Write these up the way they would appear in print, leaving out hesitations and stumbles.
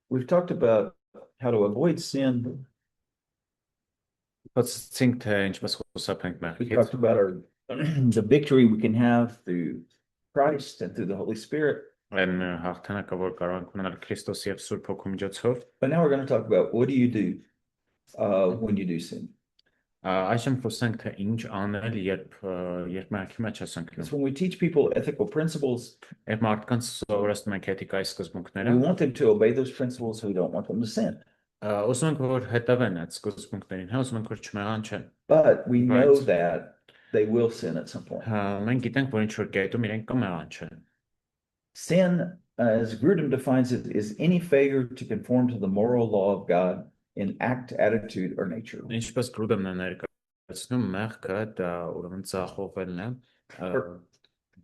we've talked about how to avoid sin. Խոսեցինք թե ինչպես խուսափենք We մեղքից, talked about our the victory we can have through Christ and through the Holy Spirit. այն հաղթանակը, որ կարող ենք ունենալ Քրիստոսի եւ Սուրբ Հոգու միջոցով։ But now we're going to talk about what do you do when you do sin. Այժմ խոսենք թե ինչ անել, երբ մեղքի մեջ ես Because ընկնում։ when we teach people ethical principles, Երբ մարդկանց սովորեցնում ենք էթիկայի սկզբունքները, we want them to obey those principles, so we don't want them to sin. ուզում ենք որ հետևեն այդ սկզբունքներին, հա, ուզում ենք որ չմեղանչեն։ But we know Right. that they will sin at some point. Մենք գիտենք, որ ինչ որ կետում իրենք կմեղանչեն։ Sin, as Grudem defines it, is any failure to conform to the moral law of God in act, attitude, or nature. Ինչպես Գրուդեմն է ներկայացնում, մեղքը դա ուրեմն ցախողվելն է։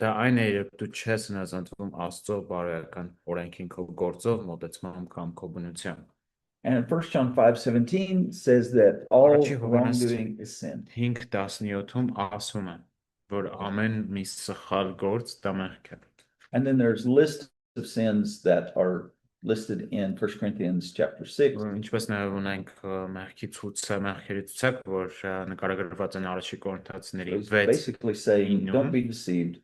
Դա այն է, երբ դու չես հնազանդվում Աստծո բարոյական օրենքին քո գործով, մոտեցմամբ կամ քո բնությամբ։ And 1 John 5:17 says that all Առաջի Հովհաննես wrongdoing is sin. 5:17-ում ասում է, որ ամեն մի սխալ գործ դա մեղք է։ And then there's lists of sins that are listed in 1 Corinthians chapter 6. Ինչպես նաև ունենք մեղքի մեղքերի ցուցակ, որ նկարագրված են Առաջի Կորինթացիների It's 6 basically saying, don't be deceived.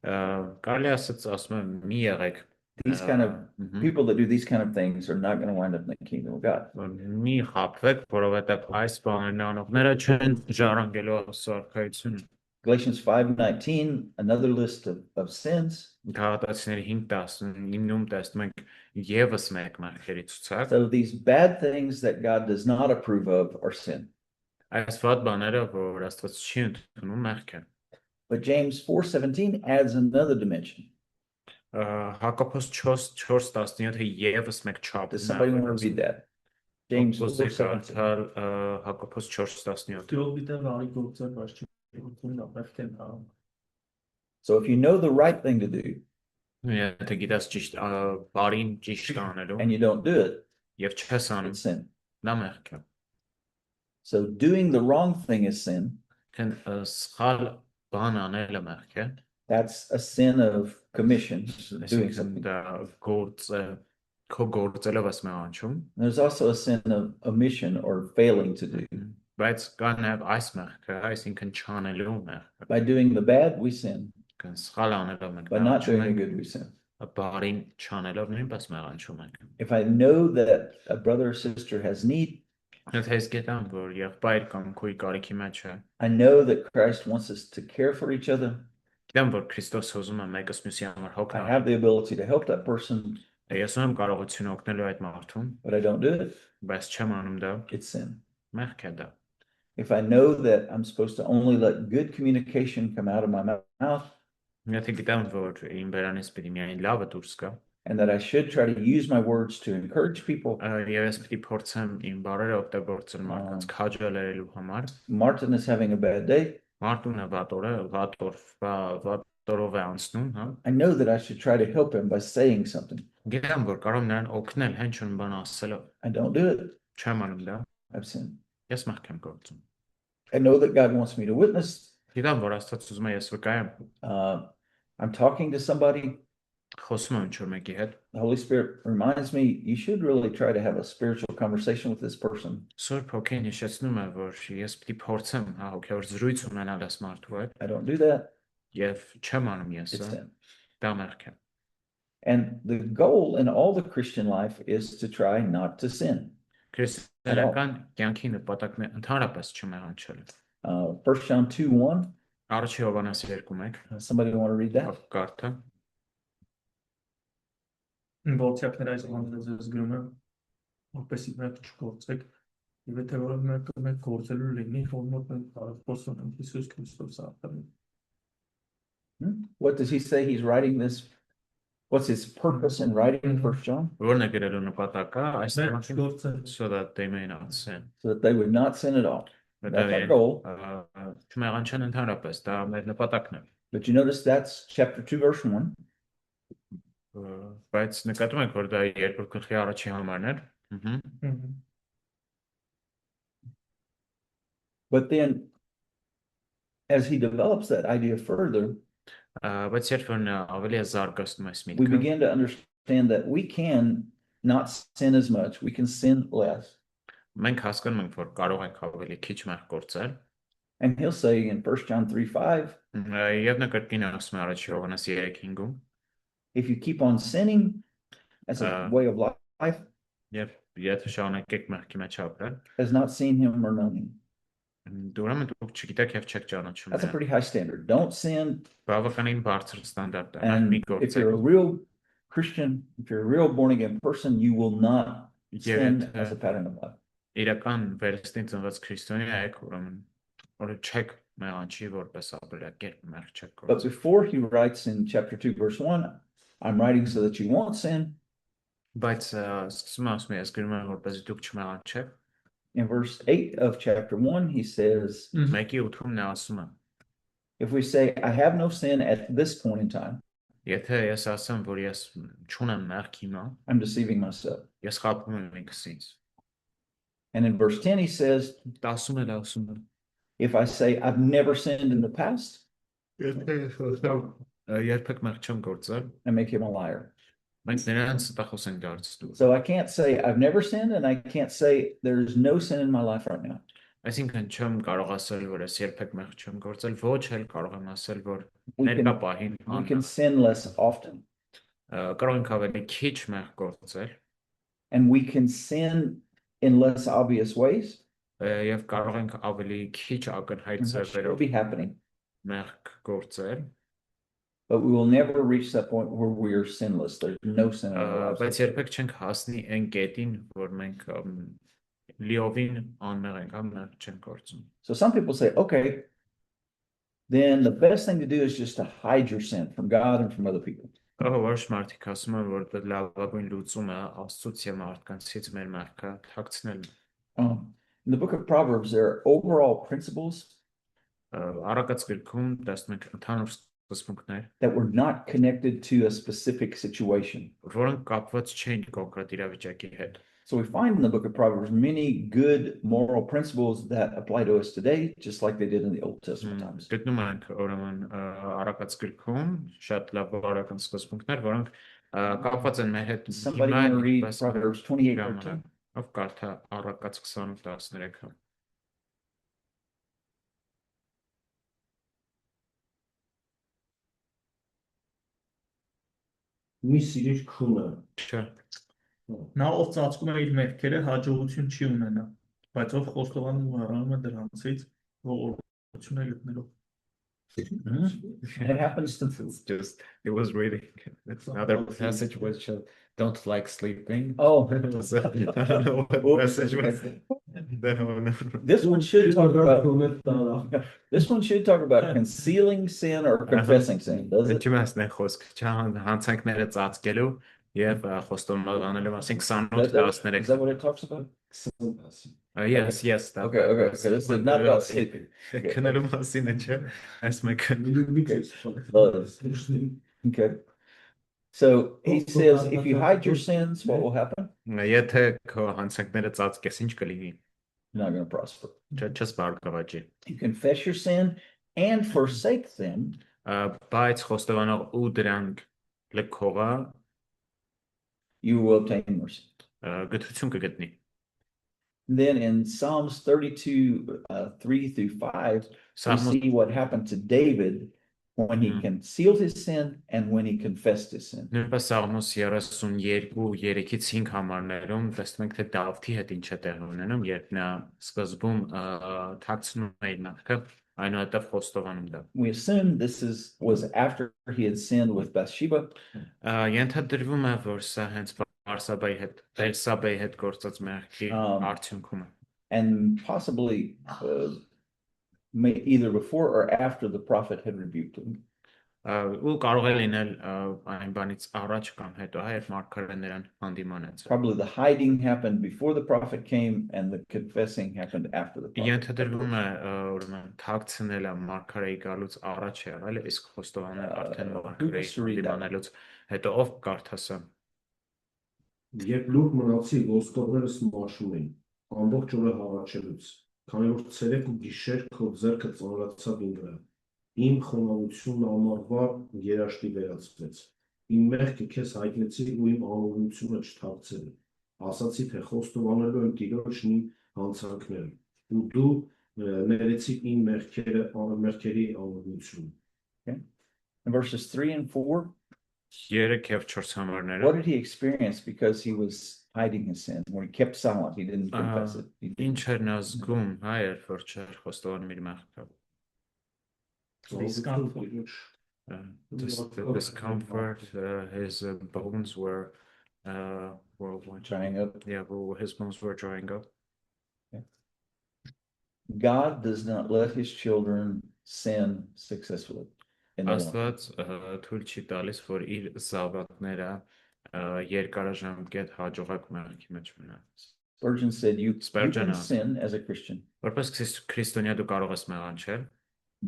Կարելի ասած ասում եմ մի եղեք These kind of people that do these kind of things are not going to wind up in the kingdom of God. մի խաբվեք, որովհետև այս բաներն անողները չեն ժառանգելու Աստծո արքայությունը։ Galatians 5:19, another list of sins. Գաղատացիների 5:19-ում տեսնում ենք եւս մեկ մեղքերի ցուցակ։ So these bad things that God does not approve of are sin. Այս վատ բաները, որ Աստված չի ընդունում, մեղք են։ But James 4:17 adds another dimension. Հակոբոս 4:17-ը եւս մեկ չափ։ Does somebody want to read that? James 4:17. Հակոբոս 4:17։ So if you know the right thing to do Եթե գիտես ճիշտ բարին ճիշտ անելու and you don't do it, եւ չես անում, it's sin. դա մեղք է։ So doing the wrong thing is sin. Քան սխալ բան անելը մեղք է։ That's a sin of commission, doing Այսինքն something. դա քո գործելով ես մեղանչում, There's also a sin of omission or failing to do. բայց կա նաև այս մեղքը, այսինքն չանելու մեղքը։ By doing the bad, we sin. Քան սխալ անելով մենք By not doing the մեղանչում good, we sin. ենք, բարին չանելով նույնպես մեղանչում ենք։ If I know that a brother or sister has need, Եթե ես գիտեմ, որ եղբայր կամ քույր կարիքի մեջ է, I know that Christ wants us to care for each other. գիտեմ, որ Քրիստոս ուզում է մեկս մյուսի համար I հոգալ։ have the ability to help that person, Ես ունեմ կարողություն օգնելու այդ մարդուն, but I don't do it. բայց չեմ անում դա, It's sin. մեղք է դա։ If I know that I'm supposed to only let good communication come out of my mouth Եթե գիտեմ, որ իմ բերանից պիտի միայն լավը դուրս գա, and that I should try to use my words to encourage people, եւ ես պիտի փորձեմ իմ բառերը օգտագործել մարդկանց քաջալերելու համար, Martin is having a bad day, մարդուն է վատորով է անցնում, հա։ I know that I should try to help him by saying something. Գիտեմ, որ կարող եմ նրան օգնել հենց բան ասելով, I don't do it. չեմ անում դա, I've sinned. ես մեղք եմ գործում։ I know that God wants me to witness. Գիտեմ, որ Աստված ուզում է ես վկայեմ, I'm talking to somebody. խոսում եմ ինչ-որ մեկի հետ, The Holy Spirit reminds me you should really try to have a spiritual conversation with this person. Սուրբ Հոգին հիշեցնում է, որ ես պիտի փորձեմ, հա, հոգևոր զրույց ունենալ այս մարդու հետ, I don't do that. եւ չեմ անում ես, It's sin. դա մեղք է։ And the goal in all the Christian life is to try not to sin. Քրիստոնեական կյանքի նպատակն է ընդհանրապես չմեղանչել։ 1 John 2:1. Առաջի Հովհաննես 2:1 Somebody want to read that? Կարդա։ Ողջակներ այս անդրեզ գրում եմ, որպեսզի մենք չգործեք, եւ եթե որով մենք գործելու լինի, ոնոտ մենք կարող խոսում ենք Հիսուս Քրիստոսի արտարին։ What does he say? He's writing this. What's his purpose in writing 1 John? Որն է գրելու նպատակը, այս մարդուն so that they may not sin։ So that they would not sin at all. That's our goal. Չմեղանչեն ընդհանրապես, դա մեր նպատակն է։ But you notice that's chapter 2, verse 1. Բայց նկատում եք, որ դա երկրորդ գլխի առաջի համարն էր։ But then, as he develops that idea further, Բայց երբ որ նա ավելի է զարգացնում այս we միտքը, begin to understand that we can not sin as much. We can sin less. Մենք հասկանում ենք, որ կարող ենք ավելի քիչ մեղք գործել, And he'll say in 1 John 3:5, եւ նա կրկին ասում է առաջ Հովհաննես 3:5-ում, if you keep on sinning as a way of life, եւ եթե շարունակեք մեղքի մեջ ապրել, has not seen him or known him. ուրեմն դուք չգիտեք եւ չեք ճանաչում That's a նրան։ pretty high standard. Don't sin. Բավականին բարձր ստանդարտ է, And մի if you're a գործեք։ real Christian, if you're a real born again person, you will not sin Եվ as a pattern of life. իրական վերստին ծնված քրիստոնյա եք, ուրեմն որ չեք մեղանչի որպես ապրելակերպ մեղք չեք But գործել։ before he writes in chapter 2, verse 1, I'm writing so that you won't sin. Բայց սկսում ասում է, ես գրում եմ որպես դուք չմեղանչեք, In verse 8 of chapter 1, he says, 1:8-ում նա ասում է, if we say, I have no sin at this point in time, եթե ես ասեմ, որ ես չունեմ մեղք հիմա, I'm deceiving myself. ես խաբում եմ ինքս ինձ։ And in verse 10, he says, 10-ը դա ասում է, if I say I've never sinned in the past, երբեք մեղք չեմ գործել, I make him a liar. մենք նրան ստախոս ենք դարձնում։ So I can't say I've never sinned, and I can't say there's no sin in my life right now. Այսինքն չեմ կարող ասել, որ ես երբեք մեղք չեմ գործել, ոչ էլ կարող եմ ասել, որ We ներկա can, պահին we can sin less often, կարող ենք ավելի քիչ մեղք գործել and we can sin in less obvious ways. եւ կարող ենք ավելի քիչ ակնհայտ And that should ձևերով be happening, մեղք գործել, but we will never reach that point where we are sinless. There's no sin in our lives. բայց երբեք չենք հասնի այն կետին, որ մենք լիովին անմեղ ենք, մեղք չենք գործում։ So some people say, okay, then the best thing to do is just to hide your sin from God and from other people. Որոշ մարդիկ ասում են, որ դա լավագույն լուծումը Աստծուց եւ մարդկանցից մեր մեղքը թաքցնելն է։ In the book of Proverbs, there are overall principles Առակաց գրքում տեսնում ենք ընդհանուր սկզբունքներ, that were not connected to a specific situation. որոնք կապված չեն կոնկրետ իրավիճակի հետ։ So we find in the book of Proverbs many good moral principles that apply to us today, just like they did in the Old Testament times. Գտնում ենք ուրեմն առակաց գրքում շատ լավ բարական սկզբունքներ, որոնք կապված են մեր հետ։ Somebody want to read Proverbs 28:13? Ով կարդա առակաց 28:13-ը։ Մի սիրիր քունը, Չէ։ Նա ով ծածկում է իր մեղքերը հաջողություն չի ունենա, բայց ով խոստովանում ու հեռանում է դրանցից ողորմություն է գտնելով։ It happens to It was reading. Another passage was don't like sleeping. Oh, I don't know what message was. this one should talk about քունը this one should talk about concealing sin or confessing sin, does it? Չիմասն է խոսք, հանցանքները ծածկելու եւ խոստովանելու մասին 28 Is 13։ that what it talks about? Yes, that. Okay, so this is not about sleeping. Քնելու մասին է, չէ՞։ Այս մեկը Okay. So he says, if you hide your sins, what will happen? եթե քո հանցանքները ծածկես, ինչ կլինի։ You're not going to prosper. Չես բարգավաճի։ You confess your sin and forsake them, Բայց խոստովանող ու դրանք լքողը you will obtain mercy. գթություն կգտնի։ Then in Psalms 32, 3 through 5, we Սաղմոս see what happened to David when he concealed his sin and when he confessed his sin. Նույնպես Սաղմոս 32:3-ից 5 համարներում տեսնում ենք թե Դավթի հետ ինչ է տեղի ունենում, երբ նա սկզբում թաքցնում է իր մեղքը, այնուհետև խոստովանում դա։ We assume was after he had sinned with Bathsheba, Ենթադրվում է, որ սա հենց Բերսաբեի հետ գործած մեղքի արդյունքում է։ and possibly either before or after the prophet had rebuked him. Ու կարող է լինել այն բանից առաջ կամ հետո, երբ մարգարեն նրան հանդիմանեց։ Probably the hiding happened before the prophet came and the confessing happened after the prophet. Ենթադրվում է, ուրեմն թաքցնելը մարգարեի գալուց առաջ է եղել, իսկ խոստովանել արդեն մարգարեի հանդիմանելուց հետո ով կարդասա։ Երբ լուր մնացի, ոսկորներս մաշում էին, ամբողջ օրը հառաչելուց, քանի որ ցերեկ ու գիշեր քո ձեռքը ծանրացավ իմ վրա, իմ խոնավությունն ամառվա երաշտի վերածվեց, Իմ մեղքը քեզ հայտնեցի ու իմ անօրենությունը չթաքցել։ Ասացի, թե խոստովանելու եմ Տիրոջն իմ հանցանքները, ու դու ներեցի իմ մեղքերի անօրենությունը։ In verses 3 and 4, 3 եւ 4 համարները what did he experience because he was hiding his sin? When he kept silent, he didn't confess it. ինչ էր նա զգում, հայ էր, որ չէր խոստովանում իր մեղքը։ Discomfort. The discomfort, his bones were Drying up. Yeah, well, his bones were drying up. God does not let his children sin successfully. in their life. Աստված թույլ չի տալիս, որ իր զավակները երկարաժամկետ հաջողակ մեղքի մեջ մնան։ Spurgeon said, you Spurgeon, can sin as a Christian, Որպես քրիստոնյա դու կարող ես մեղանչել,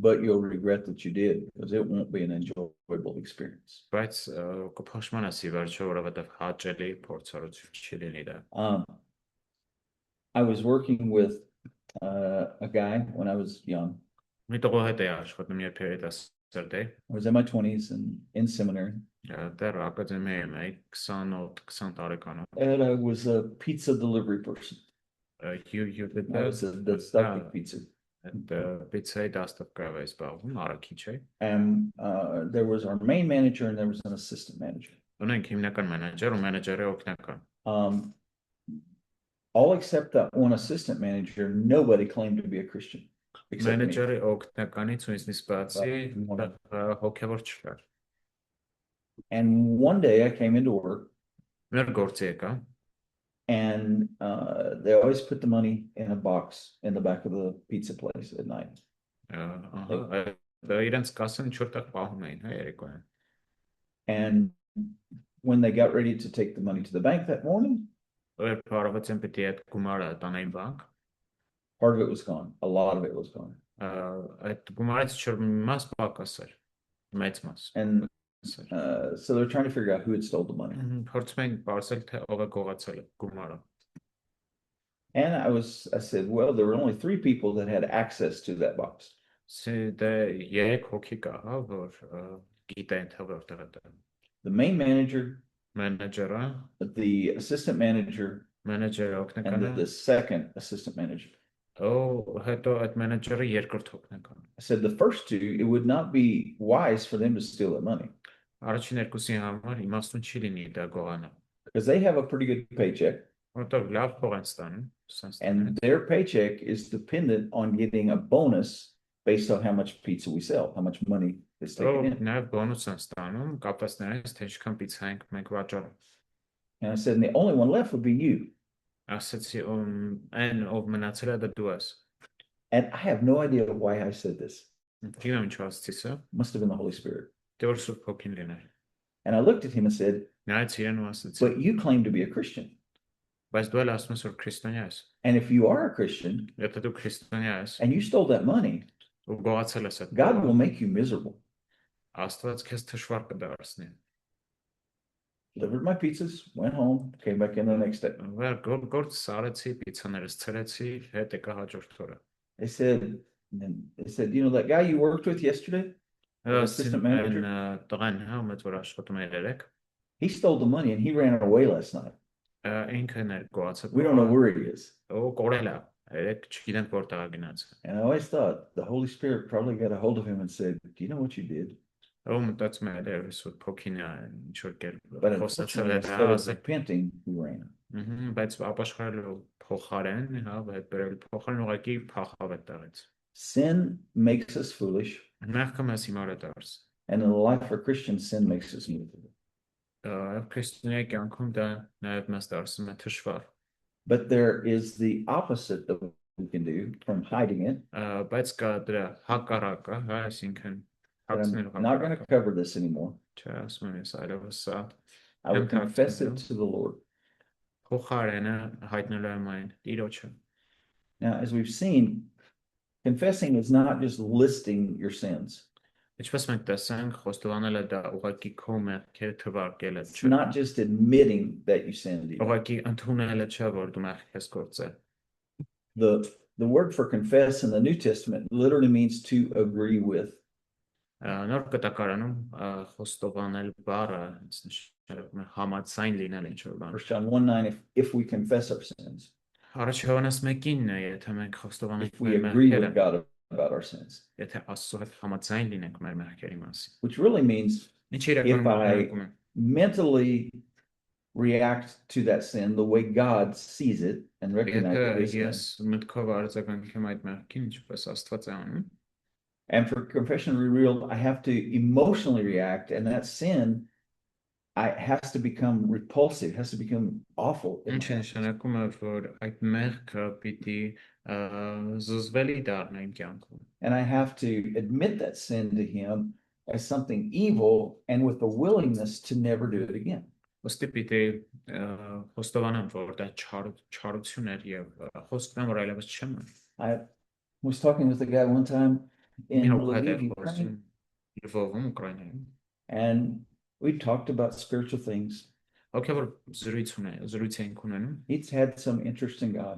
but you'll regret that you did because it won't be an enjoyable experience. բայց կփոշմանաս ի վերջո, որովհետև հաճելի փորձառություն չի լինի դա։ I was working with a guy when I was young. Մի տղու հետ էի աշխատում, երբ երիտասարդ էի, I was in my 20s and in seminary, դեռ ակադեմիայում էի 20 տարեկանով։ and I was a pizza delivery person. You did I was the stuffing pizza. Պիցայի դաստակով էի զբաղվում, առաքիչ էի։ And there was our main manager and there was an assistant manager. Ունենք հիմնական մենեջեր ու մենեջերը օգնական։ All except that one assistant manager, nobody claimed to be a Christian. Except me. Մենեջերը օգնականից ինձնից բացի հոգևոր չկար։ And one day I came into work Մեր գործի եկա, and they always put the money in a box in the back of the pizza place at night. Իրենց կասեն ինչ որտեղ պահում էին, հա, երեկոյան։ And when they got ready to take the money to the bank that morning, Երբ հարավացիան պետք է այդ գումարը տանեին բանկ, part of it was gone. A lot of it was gone. այդ գումարից չէր մաս պակաս էր, մեծ մաս։ And so they're trying to figure out who had stole the money. Փորձում էին բարձել, թե ով է գողացել գումարը։ And I said, well, there were only 3 people that had access to that box. Դե 3 հոգի կա, հա, որ գիտեն թե որտեղ է դա։ The main manager, Մենեջերը, the assistant manager, մենեջերը and օգնականը, the second assistant manager. հետո այդ մենեջերը երկրորդ օգնական։ I said the first 2, it would not be wise for them to steal that money Առաջին երկուսի համար իմաստուն չի լինի դա գողանը, because they have a pretty good paycheck որովհետև լավ փող են ստանում, and their paycheck is dependent on getting a bonus based on how much pizza we sell, how much money is taken in. Նաև բոնուս են ստանում, կապված նրանից, թե ինչքան պիցա ենք մենք վաճառում։ And I said, and the only one left would be you. Ասացի, այն ով մնացել է դա դու ես։ And I have no idea why I said this. Գիտեմ ինչ ասացի սա, Must have been the Holy Spirit. դե որ Սուրբ Հոգին լիներ։ And I looked at him and said, Նայեց իրեն ու ասացի, but you claim to be a Christian. բայց դու էլ ասում ես որ քրիստոնյա ես։ And if you are a Christian Եթե դու քրիստոնյա ես and you stole that money, ու գողացել ես այդ God will make you miserable. Աստված քեզ թշվառ կդարձնի։ Delivered my pizzas, went home, came back in the next day. Վեր գործ սարեցի, պիցաներս ցրեցի, հետ եկա հաջորդ օրը։ They said, you know, that guy you worked with yesterday, assistant manager, Տղան հա մեծ որ աշխատում է երեք, he stole the money and he ran away last night. ինքն էր գողացել։ We don't know where he is. Ու կորել է, երեք չգիտենք որտեղ է գնաց։ And I always thought the Holy Spirit probably got a hold of him and said, do you know what you did? Ու մտածում եմ դեռ Սուրբ Հոգին է ինչ որ But կերպ խոսացել unfortunately, է instead of ասել։ repenting, he ran. Բայց ապաշխարելու փոխարեն, հա, այդ բերել փոխարեն ուղղակի փախավ այդտեղից։ Sin makes us foolish, Մեղքը մեզ հիմար է դարձ։ and in the life of a Christian, sin makes us miserable. Քրիստոնյա կյանքում դա նաև մեզ դարձնում է թշվառ։ But there is the opposite that we can do from hiding it. Բայց կա դրա հակառակը, հա, այսինքն But հացնելու I'm not going to հակառակը։ cover this anymore. Չէ, ասում եմ ես այլևս սա I will Okay. confess it to the Lord. փոխարենը հայտնելու եմ այն Տիրոջը։ Now, as we've seen, confessing is not just listing your sins. Ինչպես մենք տեսանք, խոստովանելը դա ուղղակի քո մեղքերը թվարկելը It's չէ։ not just admitting that you sinned. either. Ուղղակի ընդունելը չէ, որ դու մեղք ես գործել։ The word for confess in the New Testament literally means to agree with. Նոր կտակարանում խոստովանել բառը ինձ նշանակում է համաձայն լինել ինչ-որ բան։ 1 John 1:9, if we confess our sins, Առաջ Հովհաննես 1-ին է, եթե մենք խոստովանենք if we մեր agree մեղքերը, with God about our sins, եթե Աստծո հետ համաձայն լինենք մեր մեղքերի մասին։ which really means Ինչ if իրականում I նշանակում է։ mentally react to that sin the way God sees it and recognize Եթե it is ես sin. մտքով արձագանքեմ այդ մեղքին, ինչպես Աստված է անում, And for confession to be real, I have to emotionally react, and that sin has to become repulsive, has to become awful. in ինչ my է life. նշանակում է, որ այդ մեղքը պիտի զզվելի դառնա իմ կյանքում։ And I have to admit that sin to Him as something evil and with the willingness to never do it again. Ոստի պիտի խոստովանեմ, որ դա չարություն էր եւ խոսքնամ որ այլևս չեմ անի։ I was talking with a guy one time in Մի Lviv, հոգ Ukraine, Լվովում Ուկրաինայում։ and we talked about spiritual things. Հոգեոր զրույց էինք ունենում։ He's had some interest in God.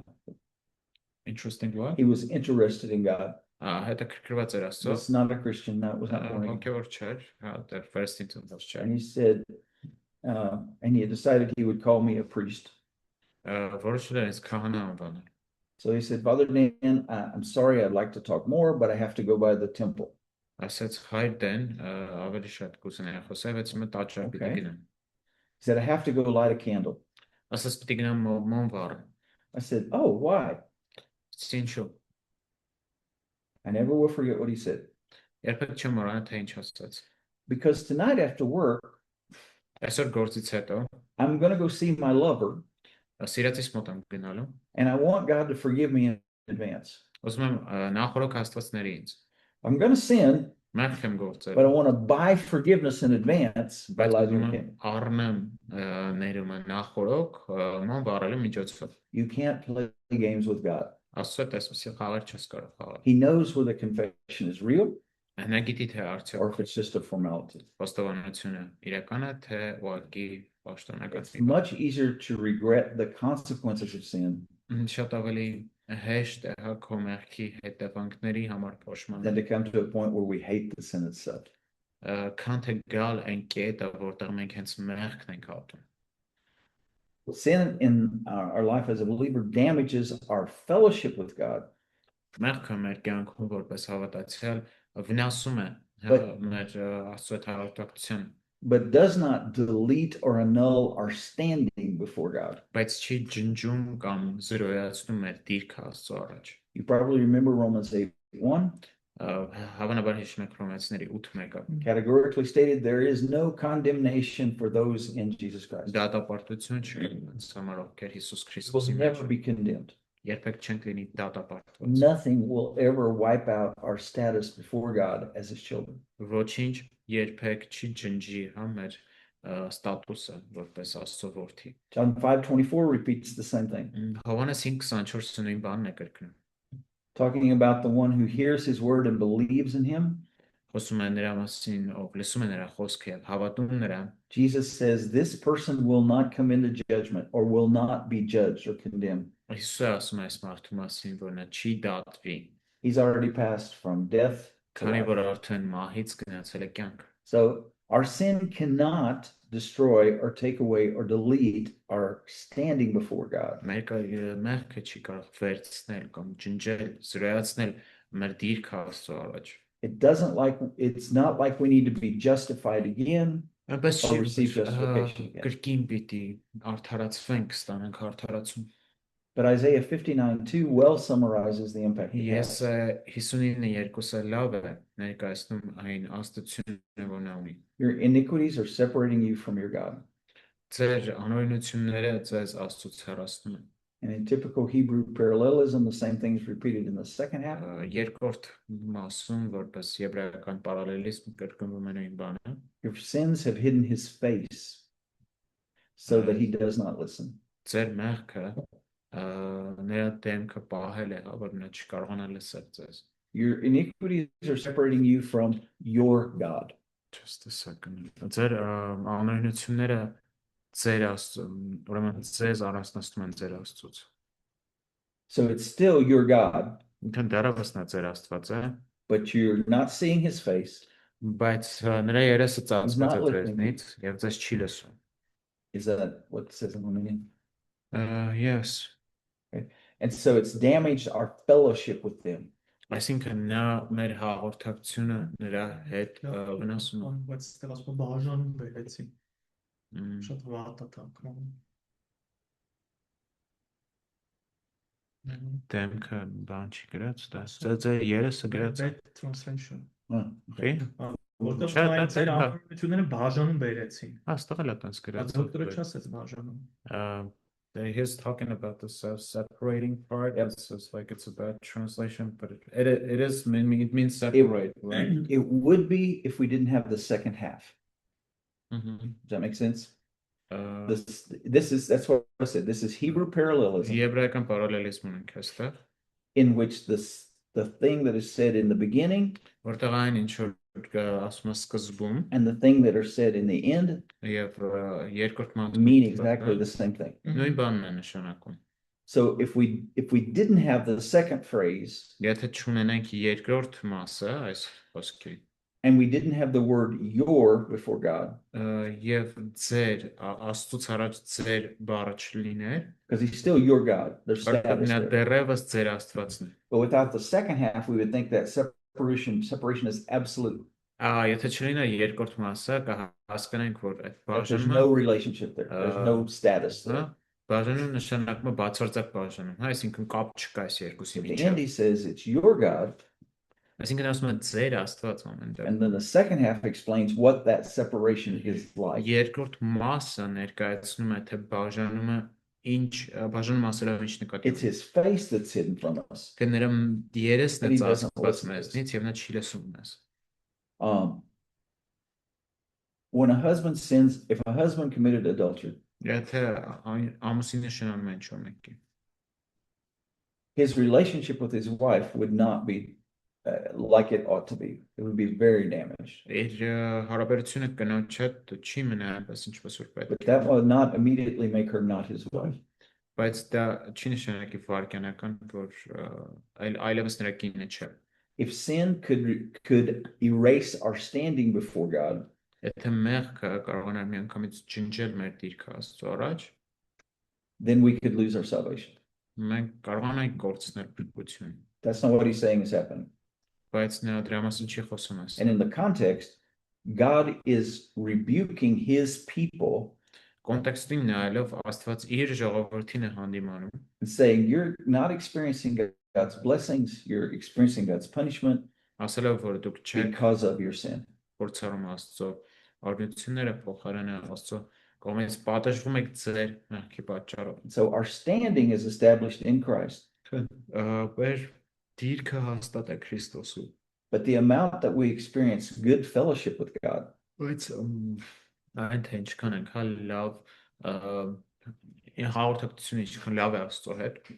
Interesting what? He was interested in God. Հետաքրքրված էր Աստծո։ Was not a Christian, was not born again. Հոգեոր չէր, դեռ first into the չէր։ And he said, and he had decided he would call me a priest. Որոշել էր ինձ քահանա անվանել։ So he said, Father Dan, I'm sorry, I'd like to talk more, but I have to go by the temple. Ասաց հայր դեն, ավելի շատ կուզենայի խոսել, բայց մը տաճար պիտի Okay. գնամ։ He said, I have to go light a candle. Ասաց պիտի գնամ մոմ վառը։ I said, oh, why? Ինչու։ I never will forget what he said. Երբեք չեմ մոռանա թե ինչ ասաց։ Because tonight after work, Այսօր գործից հետո I'm going to go see my lover, սիրածիս մոտ եմ գնալու։ and I want God to forgive me in advance. Ուզում եմ նախորոք Աստվածների ինձ։ I'm going to sin, Մեղք եմ գործել։ but I want to buy forgiveness in advance by Բայց lighting ուզում a եմ candle. առնեմ ներումը նախորոք մոմ վառելու միջոցով։ You can't play games with God. Աստծո հետ այսպեսի խաղեր չես կարող խաղալ։ He knows whether confession is real Նա գիտի թե or արդյոք if it's just a formality. խոստովանությունը իրական է թե ուղղակի It's պաշտոնական։ much easier to regret the consequences of sin Շատ ավելի հեշտ է հա քո մեղքի հետևանքների համար than փոշմանել, to come to a point where we hate the sin itself. քան թե գալ այն կետը, որտեղ մենք հենց մեղքն ենք ատում։ Sin in our life as a believer damages our fellowship with God, Մեղքը մեր կյանքում որպես հավատացյալ վնասում է But- մեր Աստծո հետ հաղորդակցությունը, but does not delete or annul our standing before God. բայց չի ջնջում կամ զրոյացնում մեր դիրքը Աստծո առաջ։ You probably remember Romans 8:1 Հավանաբար հիշում եք Հռոմեացիների 8:1-ը։ categorically stated there is no condemnation for those in Jesus Christ. Դատապարտություն չի համար ովքեր Հիսուս Will Քրիստոսի մեջ never են։ be condemned. Երբեք չենք լինի դատապարտված։ Nothing will ever wipe out our status before God as His children. Ոչինչ երբեք չի ջնջի հա մեր ստատուսը որպես Աստծո որդի։ John 5:24 repeats the same thing, Հովհաննես 5:24-ը նույն բանն է կրկնում։ talking about the one who hears His word and believes in Him. Խոսում է նրա մասին, ով լսում է նրա խոսքը եւ հավատում նրան։ Jesus says this person will not come into judgment or will not be judged or condemned. Հիսուսը ասում է այս մարդու մասին, որ նա չի դատվի, He's already passed from death to քանի որ life. արդեն մահից գնացել է կյանք։ So our sin cannot destroy or take away or delete our standing before God. Մեղքը չի կարող վերցնել կամ ջնջել, զրոյացնել մեր դիրքը Աստծո առաջ։ It's not like we need to be justified again. Բայց Or receive justification again. կրկին պիտի արդարացվենք, ստանանք արդարացում։ But Isaiah 59:2 well summarizes the impact it Ես has. 59:2-ը լավ է ներկայացնում այն աստությունները, որ նա ունի։ Your iniquities are separating you from your God. Ձեր անօրենությունները ձեզ Աստծուց հեռացնում են։ And in typical Hebrew parallelism, the same thing is repeated in the second half. Երկրորդ մասում որպես եբրայական պարալելիզմ կրկնվում է նույն բանը։ Your sins have hidden His face so that He does not listen. Ձեր մեղքը նրա դեմքը պահել է, որ նա չկարողանա լսել ձեզ։ Your iniquities are separating you from your God. Just a second. Ձեր անօրենությունները ձեր ուրեմն ձեզ առանձնացնում են ձեր Աստծուց։ So it's still your God, Ինքն դեռևս նա ձեր Աստված է, but you're not seeing His face. բայց նրա երեսը ծածկված not է listening. ձեզնից եւ ձեզ չի լսում։ Is that what it says in Romanian? Yes, And so it's damaged our fellowship with them. այսինքն նա մեր հաղորդակցությունը նրա հետ վնասում է։ Բայց դեռ ասում բաժանում բերեցին։ Մ, Շատ վատ է թանկանում։ Դեմքը բան չի գրած, դա ձեր երեսը գրած է։ Bad translation։ Okay. Չի։ Որտեղ Չէ, այն դա- ձեր դա- ամենությունները բաժանում բերեցին։ Աստղը լա տենց գրած։ Բայց դոկտորը չասեց բաժանում։ He's talking about the separating part. Yep. It's like it's a bad translation, but it is it means separate, right? It would be if we didn't have the second half. Mhm. Does that make sense? Uh, That's what I said. This is Hebrew parallelism Եբրայական parallelism ունենք այստեղ, in which the thing that is said in the beginning որտեղ այն ինչ որ կա, ասում է սկզբում and the thing that are said in the end եւ երկրորդ mean մատուցումը exactly the same thing. նույն բանն է նշանակում։ So if we didn't have the second phrase Եթե չունենանք երկրորդ մասը այս խոսքի and we didn't have the word your before God, եւ ձեր աստծուց առաջ ձեր բառը չլիներ, because he's still your God. There's որտեղ status նա there. դեռևս ձեր Աստվածն է։ But without the second half, we would think that separation is absolute. Եթե չլիներ երկրորդ մասը, կհասկանանք, որ այդ That there's բաժանումը no relationship there. There's no status հա, there. բաժանում նշանակում է բացարձակ բաժանում, հա, այսինքն կապ չկա այս երկուսի At the end, միջև։ he says it's your God. Այսինքն ասում է ձեր Աստված ամեն տեղ։ And then the second half explains what that separation is like. Երկրորդ մասը ներկայացնում է թե բաժանումը ինչ բաժանում ասելով ինչ նկատի It's his face that's hidden from us. Թե նրա երեսն But է he doesn't ծածկված listen to մեզնից եւ նա չի լսում մեզ։ When a husband sins, if a husband committed adultery, Եթե ամուսինը շնանում է ինչ-որ մեկի, his relationship with his wife would not be like it ought to be. It would be very damaged. իր հարաբերությունը կնոջ հետ չի մնա այնպես ինչպես որ But պետք է։ that would not immediately make her not his wife. Բայց դա չի նշանակի վարքյանական, որ այլևս նրա կինը չէ։ If sin could erase our standing before God, Եթե մեղքը կարողանար միանգամից ջնջել մեր դիրքը Աստծո առաջ, then we could lose our salvation. մենք կարողանանք կորցնել փրկություն։ That's not what he's saying is happening. Բայց նա դրա մասին չի խոսում այս։ And in the context, God is rebuking his people Կոնտեքստին նայելով Աստված իր ժողովրդին է հանդիմանում, and saying, you're not experiencing God's blessings, you're experiencing God's punishment ասելով որ դուք չեք because of your sin. փորձառում Աստծո օրհնությունները փոխարենը Աստծո կողմից պատժվում եք ձեր մեղքի պատճառով։ So our standing is established in Christ, Մեր դիրքը հաստատ է Քրիստոսում։ but the amount that we experience good fellowship with God Բայց այն թե ինչքան ենք հա լավ հաղորդակցություն ինչքան լավ է Աստծո հետ,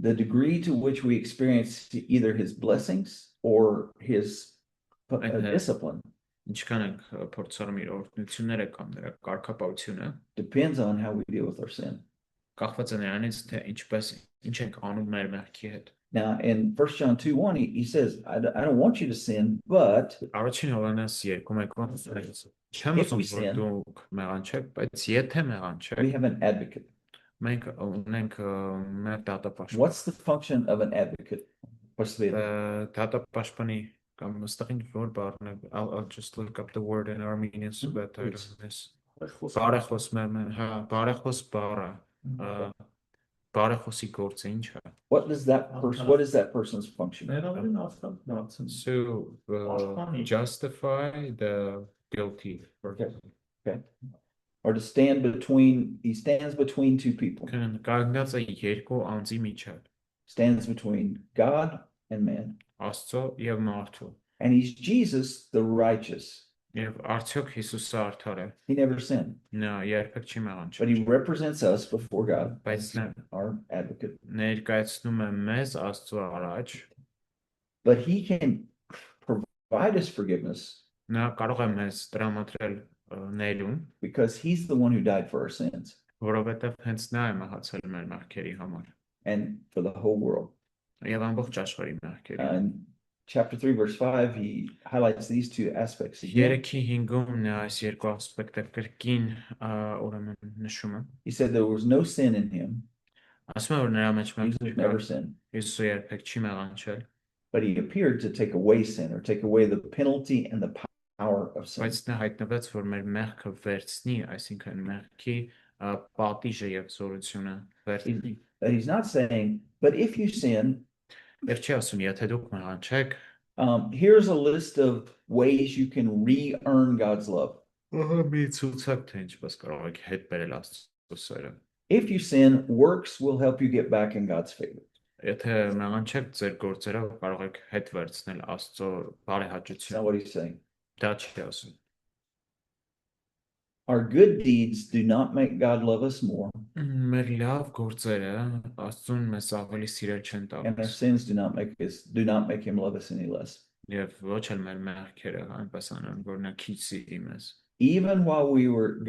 the degree to which we experience either his blessings or his discipline ինչքան ենք փորձառում իր օրհնությունները կամ նրա կարգապահությունը, depends on how we deal with our sin. կախված է նրանից թե ինչ ենք անում մեր մեղքի հետ։ Now, in 1 John 2:1, he says, I don't want you to sin, but Առաջին Հովհաննես 2:1 չեմ If we ուզում որ sin, դուք մեղանչեք, բայց եթե we մեղանչեք, have an advocate. մենք ունենք մեր դատապաշտպան։ What's the function of an advocate? What's the Դատապաշտպանի կամ ստեղին որ բառն է, I'll just look up the word in Armenian so that I don't miss. Բարեխոս հա, բարեխոս բառը, բարեխոսի գործը ինչ է։ what is that person's function? Ներառին ավտոմատ դարձն։ To Պաշտպանի։ justify the guilty. Okay. Or to stand between, he stands between two people, Կանգնած է երկու անձի միջև, stands between God and man. Աստծո եւ մարդու։ And he's Jesus, the righteous. Եվ արդյոք Հիսուսը արդար է։ He never sinned, Նա երբեք չի but մեղանչել։ he represents us before God, Բայց նա our advocate. ներկայացնում է մեզ Աստծո առաջ, But he can provide us forgiveness նա կարող է մեզ տրամադրել ներում, because he's the one who died for our sins որովհետև հենց նա է մահացել մեր մեղքերի համար and for the whole world. եւ ամբողջ աշխարհի մեղքերի։ And chapter 3, verse 5, he highlights these two aspects again. 3:5-ում նա այս երկու ասպեկտը կրկին ուրեմն նշում է։ He said there was no sin in him. Ասում է որ նրա մեջ Jesus never sinned, Հիսուսը երբեք չի մեղանչել, but he appeared to take away sin or take away the penalty and the power of sin. բայց նա հայտնվեց որ մեր մեղքը վերցնի, այսինքն մեղքի պատիժը եւ զորությունը վերցնի։ That he's not saying, but if you sin, Եվ չի ասում, եթե դուք մեղանչեք, here's a list of ways you can re-earn God's love. մի ցուցակ թե ինչպես կարող եք հետ բերել Աստծո սերը։ If you sin, works will help you get back in God's favor. Եթե մեղանչեք ձեր գործերով կարող եք հետ վերցնել Աստծո That's not բարեհաճությունը։ what he's saying. Դա չի ասում։ Our good deeds do not make God love us more, Մեր լավ գործերը Աստծուն մեզ ավելի սիրել չեն and our տալիս, sins do not make him love us any less. եւ ոչ էլ մեր մեղքերը այնպես անեն, որ նա քիչ սիրի մեզ։ Even while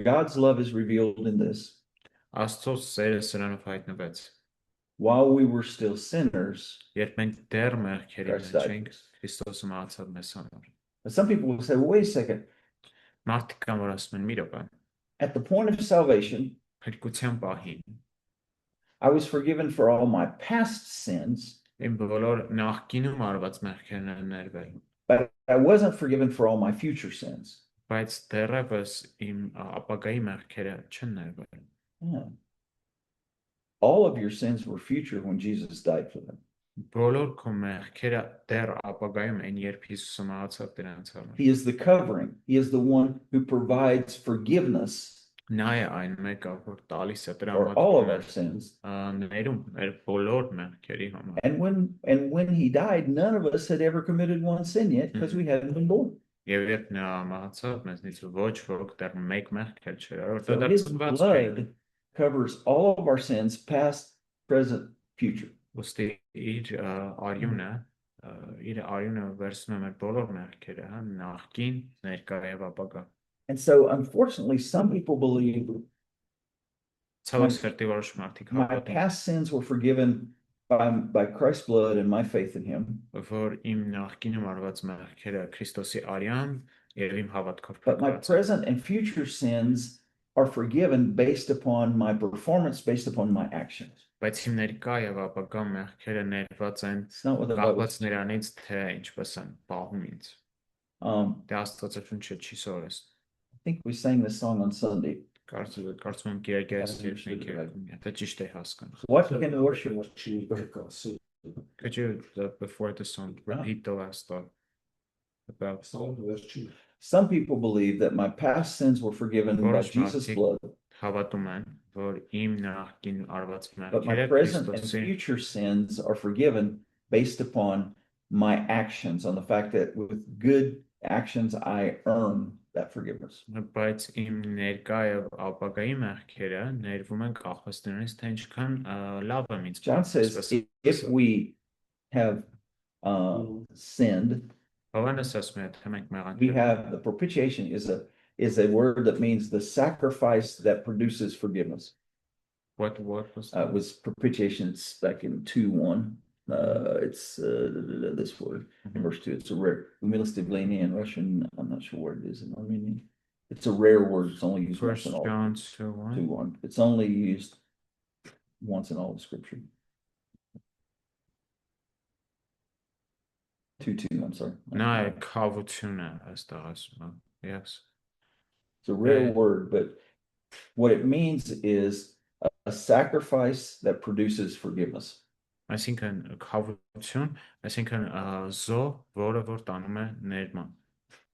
God's love is revealed in this, Աստծո սերը սրանով հայտնվեց։ while we were still sinners, Երբ մենք դեռ մեղքերի Christ մեջ died ենք, for us. Քրիստոսը մահացավ մեզ համար։ And some people will say, well, wait a second, Մարդիկ կան, որ ասում են՝ մի րոպե, at the point of salvation, փրկության պահին I was forgiven for all my past sins, իմ բոլոր նախկինում արված մեղքերն են ներվել, but I wasn't forgiven for all my future sins. բայց դեռևս իմ ապագայի մեղքերը չեն ներվել։ Yeah. All of your sins were future when Jesus died for them. Բոլոր քո մեղքերը դեռ ապագայում են, երբ Հիսուսը մահացավ դրանց համար։ He is the covering. He is the one who provides forgiveness Նա է այն մեկը, որ տալիս է for all of տրամադրում our sins. ներում մեր բոլոր մեղքերի համար։ And when he died, none of us had ever committed one sin yet because we hadn't been born. Եվ երբ նա մահացավ, մեզնից ոչ ոք դեռ մեկ մեղք էլ չէր արել, So որտեղ his ծնված blood չէին։ covers all of our sins, past, present, future. Ոստի իր արյունը վերցնում է մեր բոլոր մեղքերը, հա, նախկին, ներկա եւ ապագա։ And so, unfortunately, some people believe Ցավոք սրտի որոշ մարդիկ my հավատում, past sins were forgiven by Christ's blood and my faith in him, որ իմ նախկինում արված մեղքերը Քրիստոսի արյան եւ իմ հավատքով but my փրկված են։ present and future sins are forgiven based upon my performance, based upon my actions. Բայց իմ ներկա եւ ապագա մեղքերը ներված են It's not what the Bible կախված says. նրանից, թե ինչպես են պահում ինձ։ Դա Աստվածաշունչը չի սովորես։ I think we sang this song on Sunday. Կարծում եմ կիրակայից երբ մենք երգում ենք, դա ճիշտ է հասկանում։ What can worship? Could you before the song repeat the last thought about Some people believe that my past sins were forgiven by Որոշ Jesus' մարդիկ blood, հավատում են, որ իմ նախկին արված but my մեղքերը present and Քրիստոսի future sins are forgiven based upon my actions, on the fact that with good actions I earn that forgiveness. բայց իմ ներկա եւ ապագայի մեղքերը ներվում են կախված նրանից, թե ինչքան լավ եմ ինձ John says if we have sinned, Հովհաննես ասում է, թե մենք we մեղանքել have the propitiation is a word that means the sacrifice that produces forgiveness. what was Was propitiation, it's back in 2:1. It's this word in verse 2. It's a rare umilostivlenie in Russian. I'm not sure what it is in Armenian. It's a rare word. It's only used once First in all. John 2:1 2:1. It's only used once in all of Scripture. 2:2. I'm sorry. Նա է քավությունը այստեղ ասում է, yes It's a rare Yeah. word, but what it means is a sacrifice that produces forgiveness. Այսինքն քավություն, այսինքն զոհ, որը որ տանում է ներման։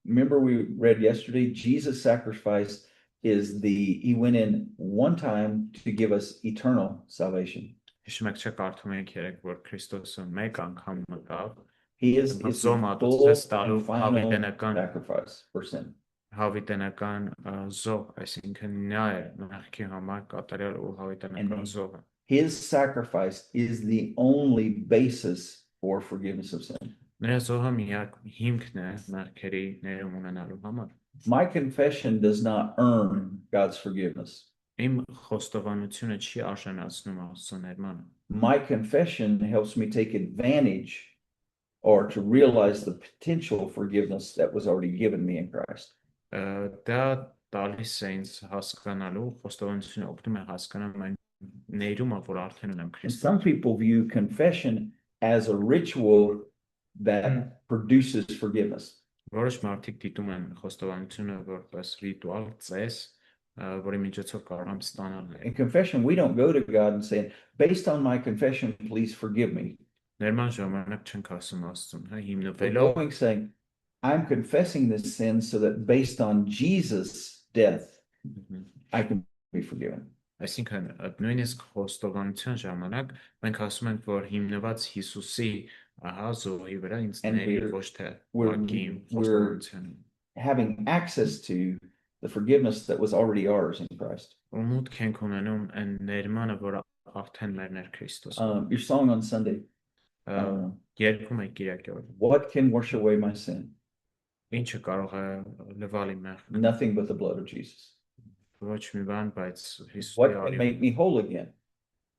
Remember we read yesterday, Jesus' sacrifice is he went in one time to give us eternal salvation. Հիշում եք չէ կարդում ենք երեք, որ Քրիստոսը մեկ անգամ մտավ, He is But it's so the much, full it's talú and final հավիտենական sacrifice for sin. հավիտենական զոհ, այսինքն նա է մեղքի համար կատարյալ ու հավիտենական And- զոհը։ His sacrifice is the only basis for forgiveness of sin. Նրա զոհը միակ հիմքն է մեղքերի ներում ունենալու համար։ My confession does not earn God's forgiveness. Իմ խոստովանությունը չի արժանացնում Աստծո ներմանը։ My confession helps me take advantage or to realize the potential forgiveness that was already given me in Christ. Դա տալիս է ինձ հասկանալու, խոստովանությունը օգնում է հասկանալ այն ներումը, որ արդեն ունեմ And Քրիստոսում։ some people view confession as a ritual that produces forgiveness. Որոշ մարդիկ դիտում են խոստովանությունը որպես ռիտուալ, ծես, որի միջոցով կարող եմ ստանալ։ In confession, we don't go to God and say, based on my confession, please forgive me. Ներման ժամանակ չենք ասում Աստծուն, հա, We're հիմնվելով going saying, I'm confessing this sin so that based on Jesus' death, I can be forgiven. Այսինքն նույնիսկ խոստովանության ժամանակ մենք ասում ենք, որ հիմնված Հիսուսի զոհի վրա ինձ And ների we're- ոչ թե we're- ակի we're- խոստովանության։ Having access to the forgiveness that was already ours in Christ. Ու մուտք ենք ունենում այն ներմանը, որ արդեն մերն էր Քրիստոսում։ Your song on Sunday, Երգում եք Կիրակի օրը։ what can wash away my sin? Ինչը կարող է լվալ իմ մեղքը։ Nothing but the blood of Jesus. Ոչ մի բան, բայց Հիսուսի What can արյունը։ make me whole again?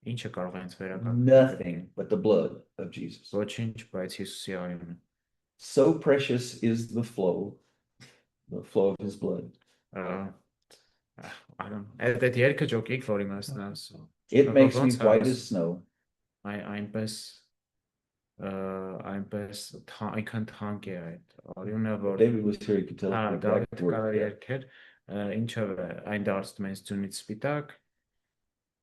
Ինչը կարող է ինձ վերականգնել։ Nothing but the blood of Jesus. Ոչինչ, բայց Հիսուսի արյունը։ So precious is the flow of his blood. I don't Այդ երգը ջոկիկ, որի մասն ասում։ It makes me Ոնց white արես։ as snow. Այնպես այնքան թանկ է այդ արյունը, որ David was here, he could tell հա us the Դավիթ exact word. կարող երկեր, ինչով է այն դարձնում է ինձ ձյունից սպիտակ,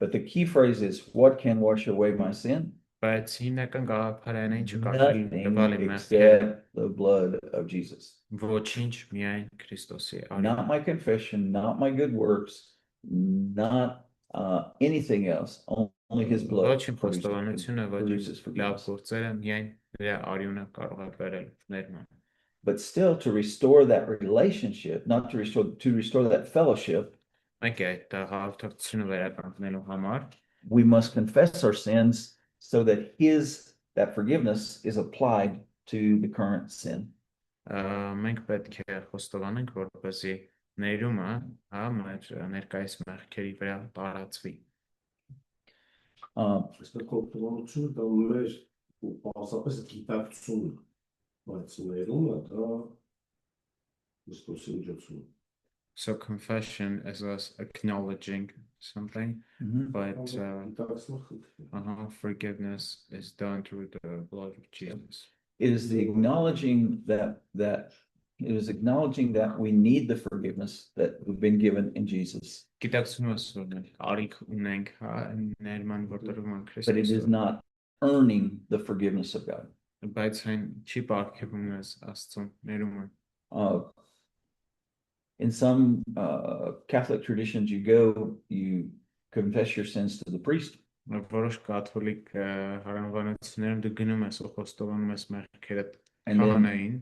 But the key phrase is, what can wash away my sin? բայց հիմնական գաղափարն է ինչը կարող է լվալ Nothing իմ մեղքը։ except the blood of Jesus. Ոչինչ, միայն Քրիստոսի արյունը։ Not my confession, not my good works, not anything else, only his blood. Ոչ իմ խոստովանությունը, ոչ produces իմ լավ forgiveness. գործերը, միայն նրա արյունը կարող է բերել ներման։ But still, to restore that relationship, not to restore that fellowship, Մենք այդ հաղորդակցությունը վերականգնելու համար we must confess our sins so that that forgiveness is applied to the current sin. մենք պետք է խոստովանենք, որպեսզի ներումը, հա, մեր ներկայիս մեղքերի վրա տարածվի։ Այստեղ կողմնությունը դա մեր պարզապես գիտակցությունը, բայց ներումը դա Քրիստոսի միջոցով։ So confession is us acknowledging something, but forgiveness is done through the blood of Jesus. It is the acknowledging that we need the forgiveness that we've been given in Jesus. Գիտակցում ասում արիք ունենք, հա, ներման որտեղում են But it is Քրիստոսը, not earning the forgiveness of God. բայց այն չի պարգևում ես Աստծուն ներումը։ In some Catholic traditions, you confess your sins to the priest. Որոշ կաթոլիկ հարանվանություններում դու գնում ես ու խոստովանում ես մեղքերդ And then քահանային,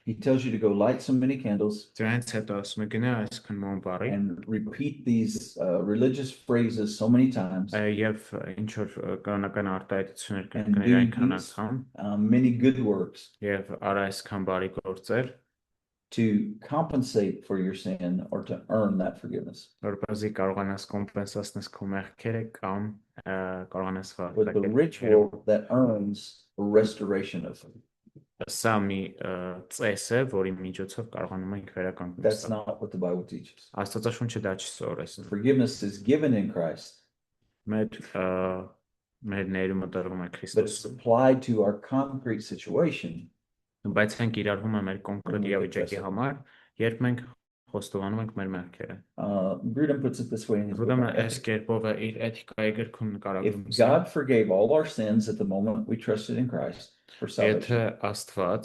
he tells you to go light so many candles դրանից հետո ասում է գնա այսքան մոմ բարի and repeat these religious phrases so many times, եւ ինչ որ կանոնական արտահայտություններ And կներ do այնքան these- անգամ many good works եւ արա այսքան բարի գործեր, to compensate for your sin or to earn that forgiveness. որպեսզի կարողանաս կոմպենսացնես քո մեղքերը կամ կարողանաս With the ritual that earns a restoration of them. Սա մի ծես է, որի միջոցով կարողանում ենք վերականգնել։ That's not what the Bible teaches. Աստվածաշունչը դա չի սովորեցնում։ Forgiveness is given in Christ, Մեր ներումը տրվում է but it's Քրիստոսում, applied to our concrete situation. բայց այն կիրառվում է մեր կոնկրետ Ուրեմն իրավիճակի դեպքերում։ համար, երբ մենք խոստովանում ենք մեր մեղքերը։ Grudem puts it this way in his book. Ուրեմն այս կերպով է իր էթիկայի գրքում նկարագրում։ If God forgave all our sins at the moment we trusted in Christ for Եթե salvation, Աստված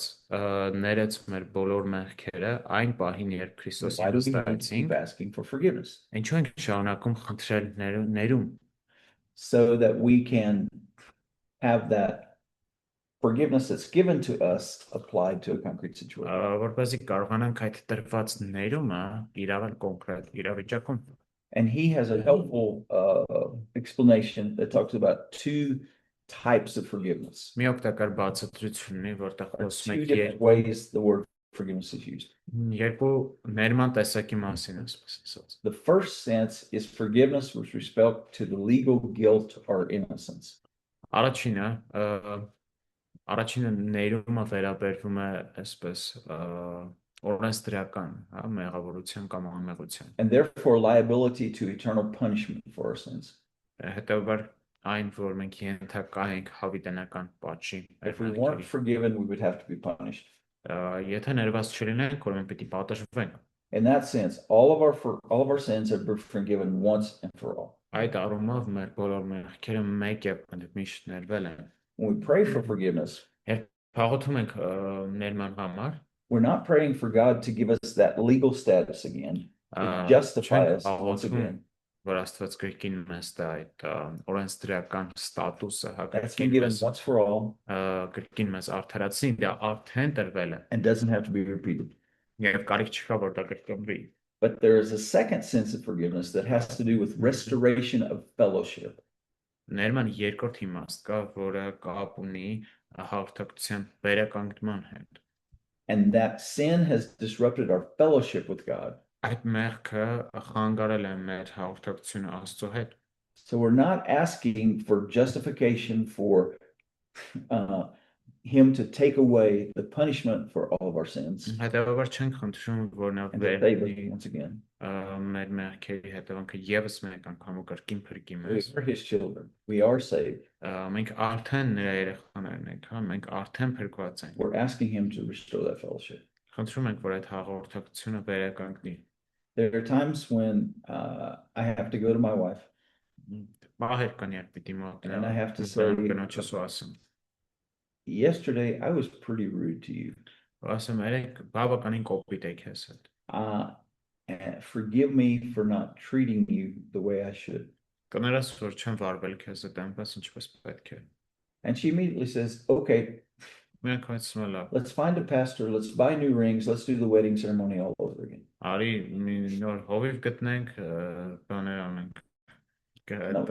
ներեց մեր բոլոր մեղքերը այն պահին, երբ why Քրիստոսին do we need to վստահեցինք, keep asking for forgiveness? ինչու ենք շարունակում խնդրել ներում, So that we can have that forgiveness that's given to us applied to a concrete situation. որպեսզի կարողանանք այդ տրված ներումը իրավալ կոնկրետ իրավիճակում։ And he has a helpful explanation that talks about two types of forgiveness. Մի օգտակար բացատրություն ունի, որտեղ Or խոսում two եք different ways the word forgiveness is used. երկու ներման տեսակի մասին, ասես ասած։ The first sense is forgiveness with respect to the legal guilt or innocence. Առաջինը առաջինը ներումը վերաբերվում է այսպես օրենսդրական, հա, մեղավորության կամ անմեղության։ and therefore liability to eternal punishment for our sins. Հետևաբար այն, որ մենք ենթակա ենք հավիտենական պատժի, If we weren't forgiven, we would have to be punished. եթե ներված չլինենք, որ մենք պիտի պատժվենք։ In that sense, all of our sins have been forgiven once and for all. Այդ առումով մեր բոլոր մեղքերը մեկ եւ միշտ ներվել են։ When we pray for forgiveness, Երբ փաղոթում ենք ներման համար, we're not praying for God to give us that legal status again, to justify us once again. Որ Աստված կրկին մեզ տա այդ օրենսդրական ստատուսը, հա, That's been given once for all կրկին մեզ արդարացնի, դա արդեն տրվել է։ and doesn't have to be repeated. Եվ կարիք չկա, որ դա կրկնվի։ But there is a second sense of forgiveness that has to do with restoration of fellowship. Ներման երկրորդ իմաստ կա, որը կապ ունի հաղորդակցության վերականգնման հետ։ And that sin has disrupted our fellowship with God. Այդ մեղքը խանգարել է մեր հաղորդակցությունը Աստծո հետ։ So we're not asking for justification for him to take away the punishment for all of our sins Հետևաբար չենք խնդրում, որ նա and to save us վերնի once again. մեր մեղքերի հետևանքը եւս մեկ անգամ ու կրկին փրկի We մեզ։ are his children. We are saved. Մենք արդեն նրա երեխաներն ենք, հա, մենք արդեն փրկված ենք։ We're asking him to restore that fellowship. Խնդրում ենք, որ այդ հաղորդակցությունը վերականգնի։ There are times when I have to go to my wife Մահեր կան երբ պիտի and I have to say, կնոջս ու ասեմ։ yesterday I was pretty rude to you. Ասեմ, երեք բավականին կոպիտ եք ես հետ։ And forgive me for not treating you the way I should. Կներես, որ չեմ վարվել քեզ հետ այնպես ինչպես պետք է։ And she immediately says, okay, Մենք հայցում եմ լավ։ let's find a pastor, let's buy new rings, let's do the wedding ceremony all over again. Արի մի նոր հովիվ գտնենք, բաներ անենք։ Այդ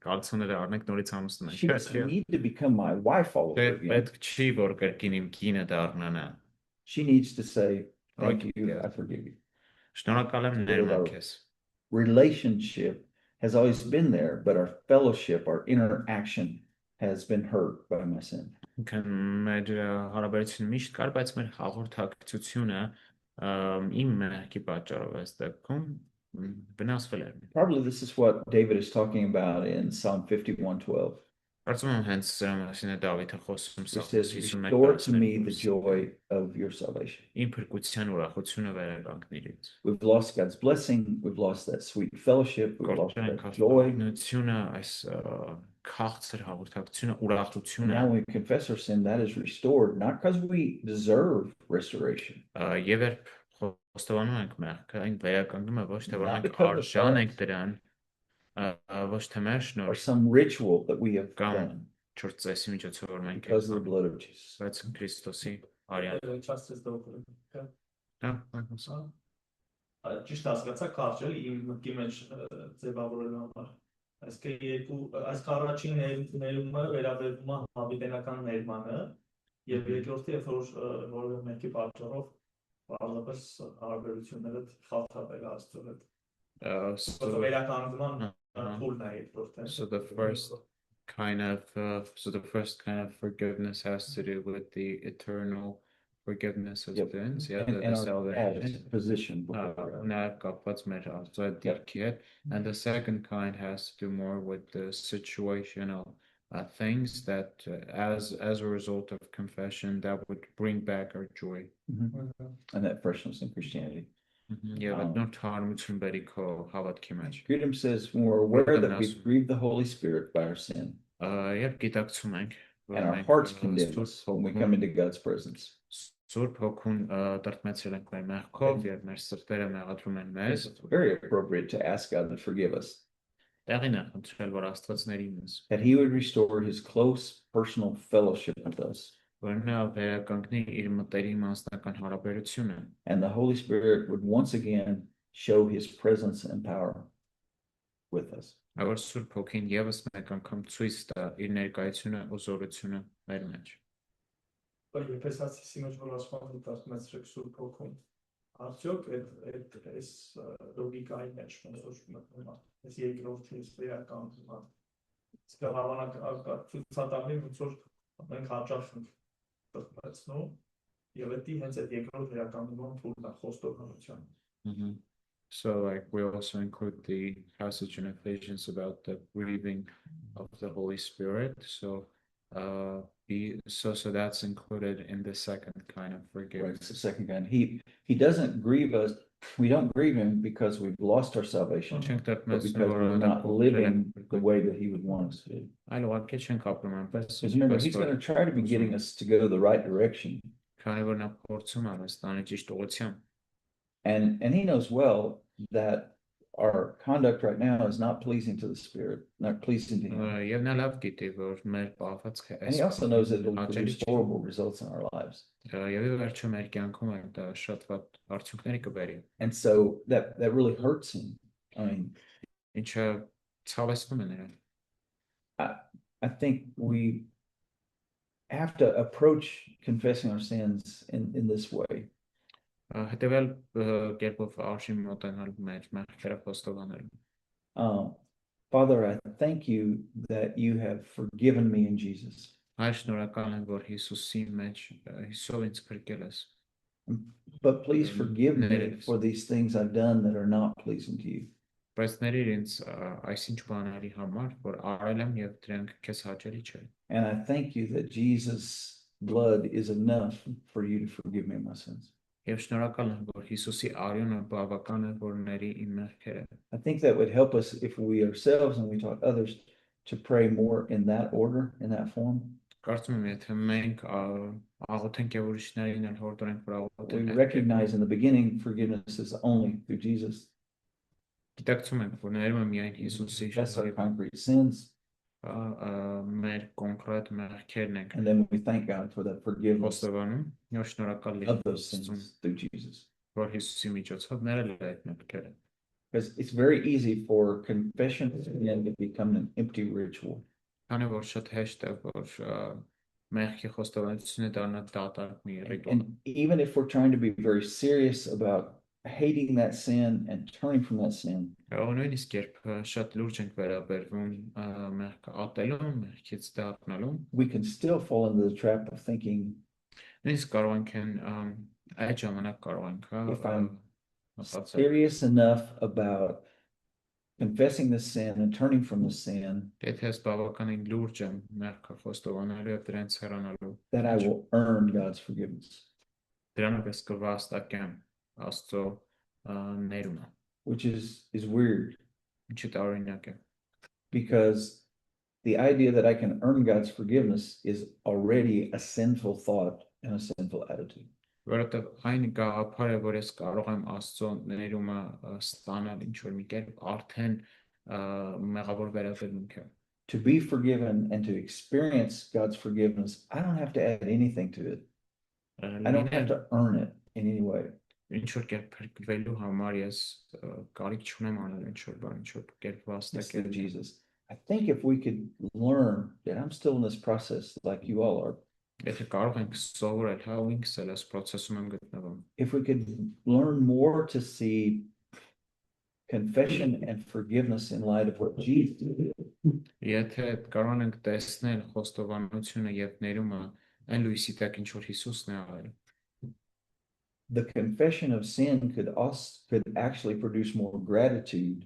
կալցոները առնենք նորից She ամուսնանք։ doesn't need to become my wife all over again. Պետք չի որ կրկին իմ կինը դառնանա։ She needs to say, thank Okay, you, yeah. I forgive you. Շնորհակալ եմ ներման քեզ։ Relationship has always been there, but our fellowship, our interaction has been hurt by my sin. Մեր հարաբերությունը միշտ կար, բայց մեր հաղորդակցությունը իմ մեղքի պատճառով այս դեպքում վնասվել էր։ Probably this is what David is talking about in Psalm 51:12. Կարծում եմ հենց սրա մասին է Դավիթը խոսում It says, restore to me the joy of your salvation. Իմ փրկության ուրախությունը վերականգնիր ինձ։ We've lost God's blessing. We've lost that sweet fellowship. We've lost Գործել ենք that joy. հաղորդակցությունը, այս քաղցր հաղորդակցությունը, And ուրախությունը now when we confess our sin, that is restored, not because we deserve restoration, եւ երբ խոստովանում ենք մեղքը, այն վերականգնում է ոչ թե որ Not մենք because of արժան us. ենք դրան, ոչ թե մեր or շնորհիվ some ritual that we have Come. done չոր ծեսի միջոցով որ մենք because of the blood of Jesus. բայց Քրիստոսի արյան։ Չասես դոկտոր։ Հա, այդպես։ Ճիշտ հասկացա կարճել իմ մտքի մեջ ձևավորելու համար։ Այս առաջին ներումը վերաբերվում է հավիտենական ներմանը եւ երկրորդը երբ որ որևէ մեկի պատճառով բազմապես հարաբերությունները խաթարվել Աստծո հետ։ So Վերականգնման փուլն է երկրորդը։ so the first kind of forgiveness has to do with the eternal forgiveness of Yep. sins, yeah, And the our salvation. status, position before God. Now God's made outside the kid, and the second kind has to do more with the situational things that, as a result of confession, that would bring back our joy. Mhm. And that freshness in Christianity. Yeah, but not harmություն բերի քո հավատքի մեջ։ Freedom says when we're aware that we've grieved the Holy Spirit by our sin, Երբ գիտակցում ենք, որ and our մենք, hearts condemn Սուրբ us when we come into God's presence. Սուրբ հոգուն տրտմեցրել ենք մեր մեղքով եւ մեր սրտերը մեղադրում են մեզ, It's very appropriate to ask God to forgive us, տեղին է խնդրել, որ Աստված ների մեզ, that He would restore His close personal fellowship with us, որ նա վերականգնի իր մտերիմ անձնական հարաբերությունը, and the Holy Spirit would once again show His presence and power with us. որ Սուրբ հոգին եւս մեկ անգամ ցույց տա իր ներկայությունը ու զորությունը մեր մեջ։ Բայց Եփեսացիի մեջ որ ասում են դասմեցրեք Սուրբ Հոգուն, արդյոք այս լոգիկայի մեջ ոնց որ մտնում է, այս երկրորդի վերականգնումը, իսկ հավանական ցուցադամի ոնց որ մենք հաճախ տխմացնում եւ դա հենց այդ երկրորդ վերականգնման փուլն է խոստովանության։ Mhm. So, like, we also include the passage in Ephesians about the breathing of the Holy Spirit. So, so that's included in the second kind of Right, it's forgiveness. the second kind. He doesn't grieve us. We don't grieve him because we've lost our salvation, Չենք but դեպմես because we're not living the way that he would want us to. Այլ ուղղակի չենք ապրում այնպես, Because remember, he's going to try to be getting us to go the right direction. քանի որ նա փորձում է մեզ տանի ճիշտ ուղղությամբ։ And he knows well that our conduct right now is not pleasing to the Spirit, not pleasing to him. Եվ նա լավ գիտի, որ մեր պահվածքը And he also knows that it will հաճելի produce horrible results in our lives. Եվ ի վերջո մեր կյանքում այդ դա շատ վատ արդյունքների կբերի։ And so that really hurts him. I mean, Ինչը ցավեցնում է նրան։ I think we have to approach confessing our sins in this way. Հետևյալ կերպով արժի մոտենալ մեր մեղքերը խոստովանելու։ Father, I thank you that you have forgiven me in Jesus. Հայր շնորհակալ եմ, որ Հիսուսի մեջ Հիսուսով ինձ փրկել ես։ But please forgive me for these things I've done that are not pleasing to you. Բայց ներիր ինձ այսինչ բաների համար, որ արել եմ եւ դրանք քեզ հաճելի չէ։ And I thank you that Jesus' blood is enough for you to forgive me my sins. Եվ շնորհակալ եմ, որ Հիսուսի արյունը բավական է, որ ների իմ մեղքերը։ I think that would help us if we ourselves and we taught others to pray more in that order, in that form. Կարծում եմ, եթե մենք աղոթենք եւ ուրիշներին էլ հորդորենք, որ We աղոթեն, recognize in the beginning forgiveness is only through Jesus. գիտակցում ենք, որ ներում է միայն Հիսուսի That's our եւ concrete sins. մեր կոնկրետ մեղքերն ենք And then we thank God for that forgiveness խոստովանում, եւ շնորհակալ of those եմ, sins through Jesus. որ Հիսուսի միջոցով ներել է այդ մեղքերը։ Because it's very easy for confession to become an empty ritual. Քանի որ շատ հեշտ է, որ մեղքի խոստովանությունը դառնա դատարկ մի ռիտուալ։ And even if we're trying to be very serious about hating that sin and turning from that sin, Նույնիսկ երբ շատ լուրջ ենք վերաբերվում մեղքը ատելուն, մեղքից դառնալուն, we can still fall into the trap of thinking, նույնիսկ կարող ենք այդ ժամանակ կարող if I'm ենք serious enough about confessing the sin and turning from the sin, Եթե ես բավականին լուրջ եմ մեղքը խոստովանելու եւ դրանց հեռանալու, that I will earn God's forgiveness, դրանով ես կվաստակեմ Աստծո ներումը, which is weird ինչի տարօրինակ է, because the idea that I can earn God's forgiveness is already a sinful thought and a sinful attitude. որովհետեւ այն գաղափարը, որ ես կարող եմ Աստծո ներումը ստանալ ինչ որ մի կերպ, արդեն մեղավոր վերաբերմունք է։ To be forgiven and to experience God's forgiveness, I don't have to add anything to it. I don't have to earn it in any way. Ինչ որ կերպ փրկվելու համար ես կարիք չունեմ անել ինչ որ բան, ինչ որ կերպ It's through վաստակել Jesus. I think if we could learn that I'm still in this process like you all are, Եթե կարող ենք սովորել, հա, ու ինքս էլ այս process-ում եմ գտնվում։ if we could learn more to see confession and forgiveness in light of what Jesus did, Եթե կարողանանք ենք տեսնել խոստովանությունը եւ ներումը այն լույսի տակ ինչ որ Հիսուսն է արել, the confession of sin could actually produce more gratitude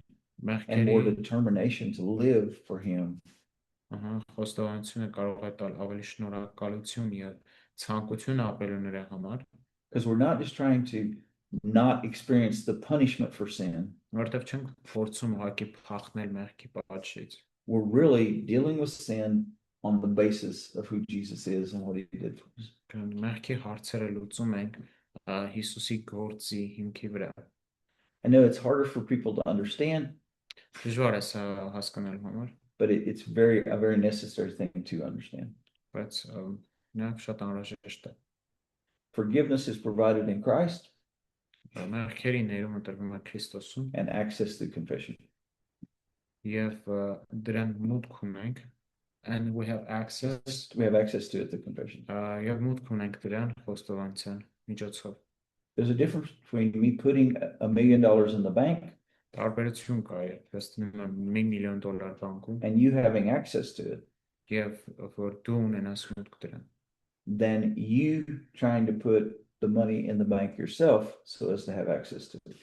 and more մեղքերի determination to live for him. Խոստովանությունը կարող է տալ ավելի շնորհակալություն եւ ցանկություն ապրելու նրա համար, Because we're not just trying to not experience the punishment for sin. որովհետեւ չենք փորձում ուղղակի փախնել մեղքի պատժից։ We're really dealing with sin on the basis of who Jesus is and what he did for us. Մեղքի հարցերը լուծում ենք Հիսուսի գործի հիմքի վրա։ I know it's harder for people to understand, Դժվար է սա հասկանալու համար, but it's a very necessary thing to understand. բայց նա շատ անհրաժեշտ է։ Forgiveness is provided in Christ Մեղքերի ներումը տրվում է Քրիստոսում and access through confession. եւ դրան մուտք ունենք and we have access We have access to it through confession. եւ մուտք ունենք դրան խոստովանության միջոցով։ There's a difference between me putting $1 million in the bank Տարբերություն կա, ես դնում եմ $1 միլիոն բանկում and you having access to it. եւ որ դու ունենաս մուտք դրան than you trying to put the money in the bank yourself so as to have access to it.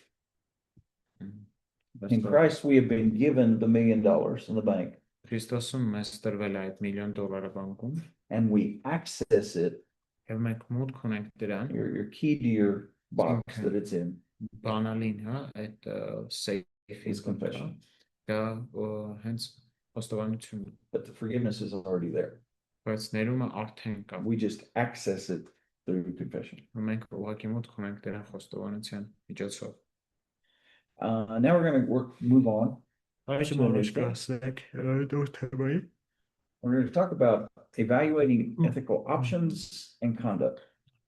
In Christ, we have been given the $1 million in the bank, Քրիստոսում մեզ տրվել է այդ միլիոն դոլարը բանկում and we access it. եւ մենք մուտք ունենք դրան Your key to your box that it's in բանալին, հա, այդ safe is confession, դա հենց հոստովանությունն է but the forgiveness is already there. բայց ներումը արդեն կա We just access it through confession. մենք ուղղակի մուտք ունենք դրան հոստովանության միջոցով Now we're going to move on. Այժմ Absolutely. առաջ կհասնենք դուր թեմայի We're going to talk about evaluating ethical options and conduct.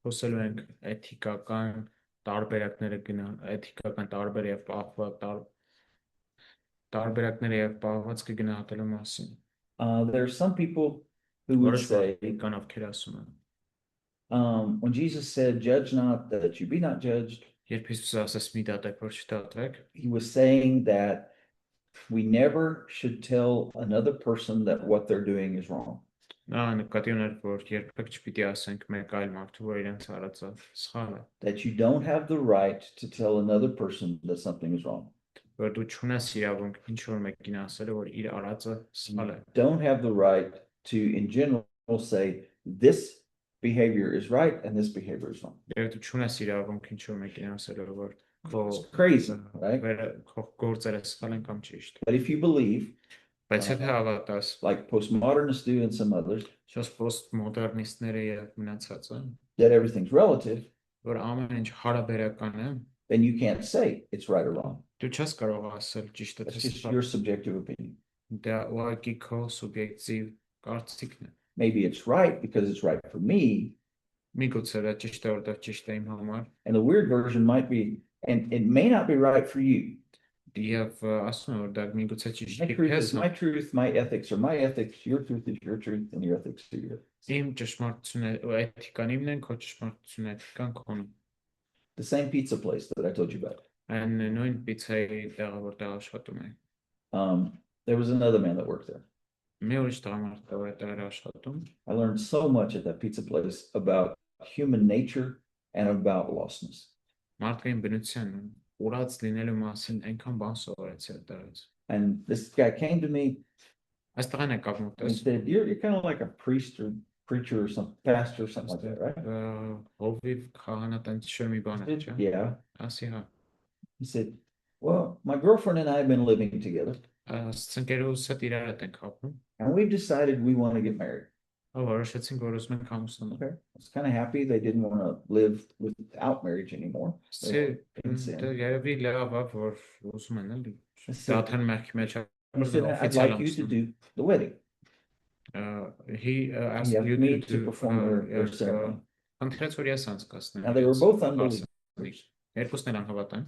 խոսելու ենք էթիկական տարբերակները էթիկական տարբեր եւ տարբերակները եւ պահվածքը գնահատելու մասին There are some people who would say, կան ովքեր ասում են when Jesus said, "Judge not that you be not judged," երբ Հիսուսը ասաց մի դատեք որ չդատվեք he was saying that we never should tell another person that what they're doing is wrong. նա նկատի ուներ որ երբեք չպիտի ասենք մեկ այլ մարդու որ իրենց արածը սխալ է That you don't have the right to tell another person that something is wrong. որ դու չունես իրավունք ինչ որ մեկին ասել որ իր արածը սխալ է Don't have the right to, in general, say this behavior is right and this behavior is wrong. Եվ դու չունես իրավունք ինչ որ մեկին ասել որ քո It's crazy, right? քո գործերը սխալ են կամ ճիշտ But if you believe, բայց եթե հավատաս like postmodernists do and some others, Շոս պոստմոդեռնիստները եւ մնացածը that everything's relative, որ amեն ինչ հարաբերական է then you can't say it's right or wrong. դու չես կարող ասել ճիշտ է That's թե just your subjective opinion. դա ուղղակի քո սուբյեկտիվ կարծիքն է Maybe it's right because it's right for me, միգուցե դա ճիշտ է որտեղ ճիշտ է իմ համար and the weird version might be, and it may not be right for you. եւ ասում եմ որ դա միգուցե ճիշտ My է truth քեզ is my truth, my ethics are my ethics, your truth is your truth, and your ethics are your ethics. իմ ճշմարտությունը էթիկան իմն է քո ճշմարտությունը էթիկան քոնը The same pizza place that I told you about. այն նույն պիցայի տեղը որտեղ աշխատում է There was another man that worked there. մի ուրիշ տղամարդ կա որ այդտեղ էր աշխատում I learned so much at that pizza place about human nature and about lostness. մարդկային բնության ուրած լինելու մասին այնքան բան սովորեցի այդտեղից And this guy came to me այս տղան է կապ and he մտած said, you're kind of like a priest or preacher or some pastor or something like that, right? հովիվ քահանա տենց շոր մի բան I է said, չէ yeah. ասի հա He said, well, my girlfriend and I have been living together ծնկերուս հետ իրար հետ ենք ապրում and we've decided we want to get married. որոշեցինք որ ուզում ենք ամուսնանալ Okay. I was kind of happy they didn't want to live without marriage anymore. Սե in sin. դա երևի լավ է որ ուզում են էլի I said, դաթան մեղքի մեջ he said, I'd like you to do the wedding. he asked You have you me to to do perform their ceremony. Ընտրեց որ ես անցկացնեմ Now they were both unbelievers. երկուսն էլ անհավատ են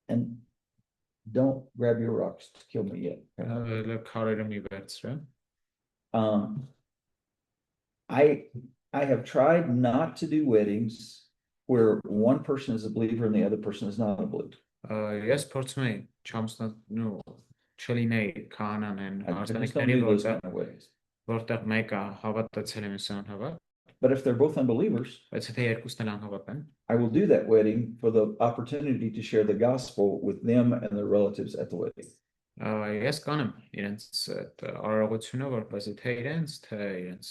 And don't grab your rocks to kill me yet. Okay? քարերը մի վերցրե I have tried not to do weddings where one person is a believer and the other person is not a believer. ես փորձում եմ չամուսնանալու չլինեի քահանան I just don't հարսանիքների do those որտեղ kind of weddings. որտեղ մեկը հավատացել է մյուսը անհավատ But if they're both unbelievers, բայց եթե երկուսն էլ անհավատ են I will do that wedding for the opportunity to share the gospel with them and their relatives at the wedding. ես կանեմ իրենց այդ արարողությունը որպեսզի թե իրենց թե իրենց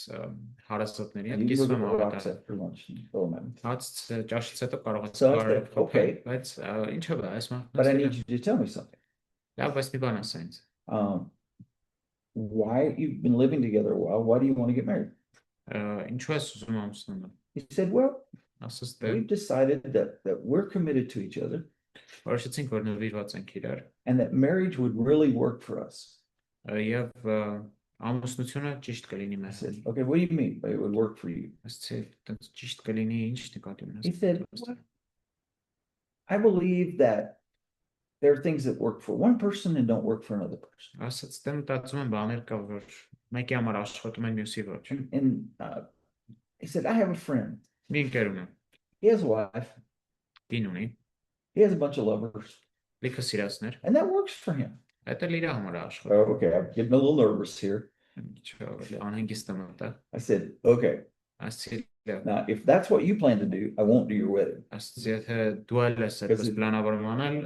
հարազատների And հետ you can կիսվեմ look at the rocks հավատալ after lunch and throw them at me. հաց ճաշից հետո կարող ես So I said, okay. բայց ինչա՞ բա այս But I մարդը need you to tell me something. լավ բայց մի բան ասա ինձ Why you've been living together a while? Why do you want to get married? ինչու ես ուզում ամուսնանալ He said, well, ասես դե we've decided that we're committed to each other որոշեցինք որ նվիրված ենք իրար and that marriage would really work for us. եւ ամուսնությունը ճիշտ կլինի I մեզ said, okay, what do you mean by it would work for you? ասեցի տենց ճիշտ կլինի ինչ նկատի ունես He said, well, I believe that there are things that work for one person and don't work for another person. ասած դեմ մտածում եմ բաներ կա որ մեկի համար աշխատում են մյուսի ոչ And he said, I have a friend. մի ընկեր ունեմ He has a wife. դին ունի He has a bunch of lovers. լիքը սիրածներ And that works for him. այդ էլ իր համար է աշխատում Oh, okay, I'm getting a little nervous here. Անհանգիստ եմ այդտեղ։ I said, okay, Ասացի լավ։ now if that's what you plan to do, I won't do your wedding. Ասացի եթե դու էլ ես այդպես պլանավորում անել,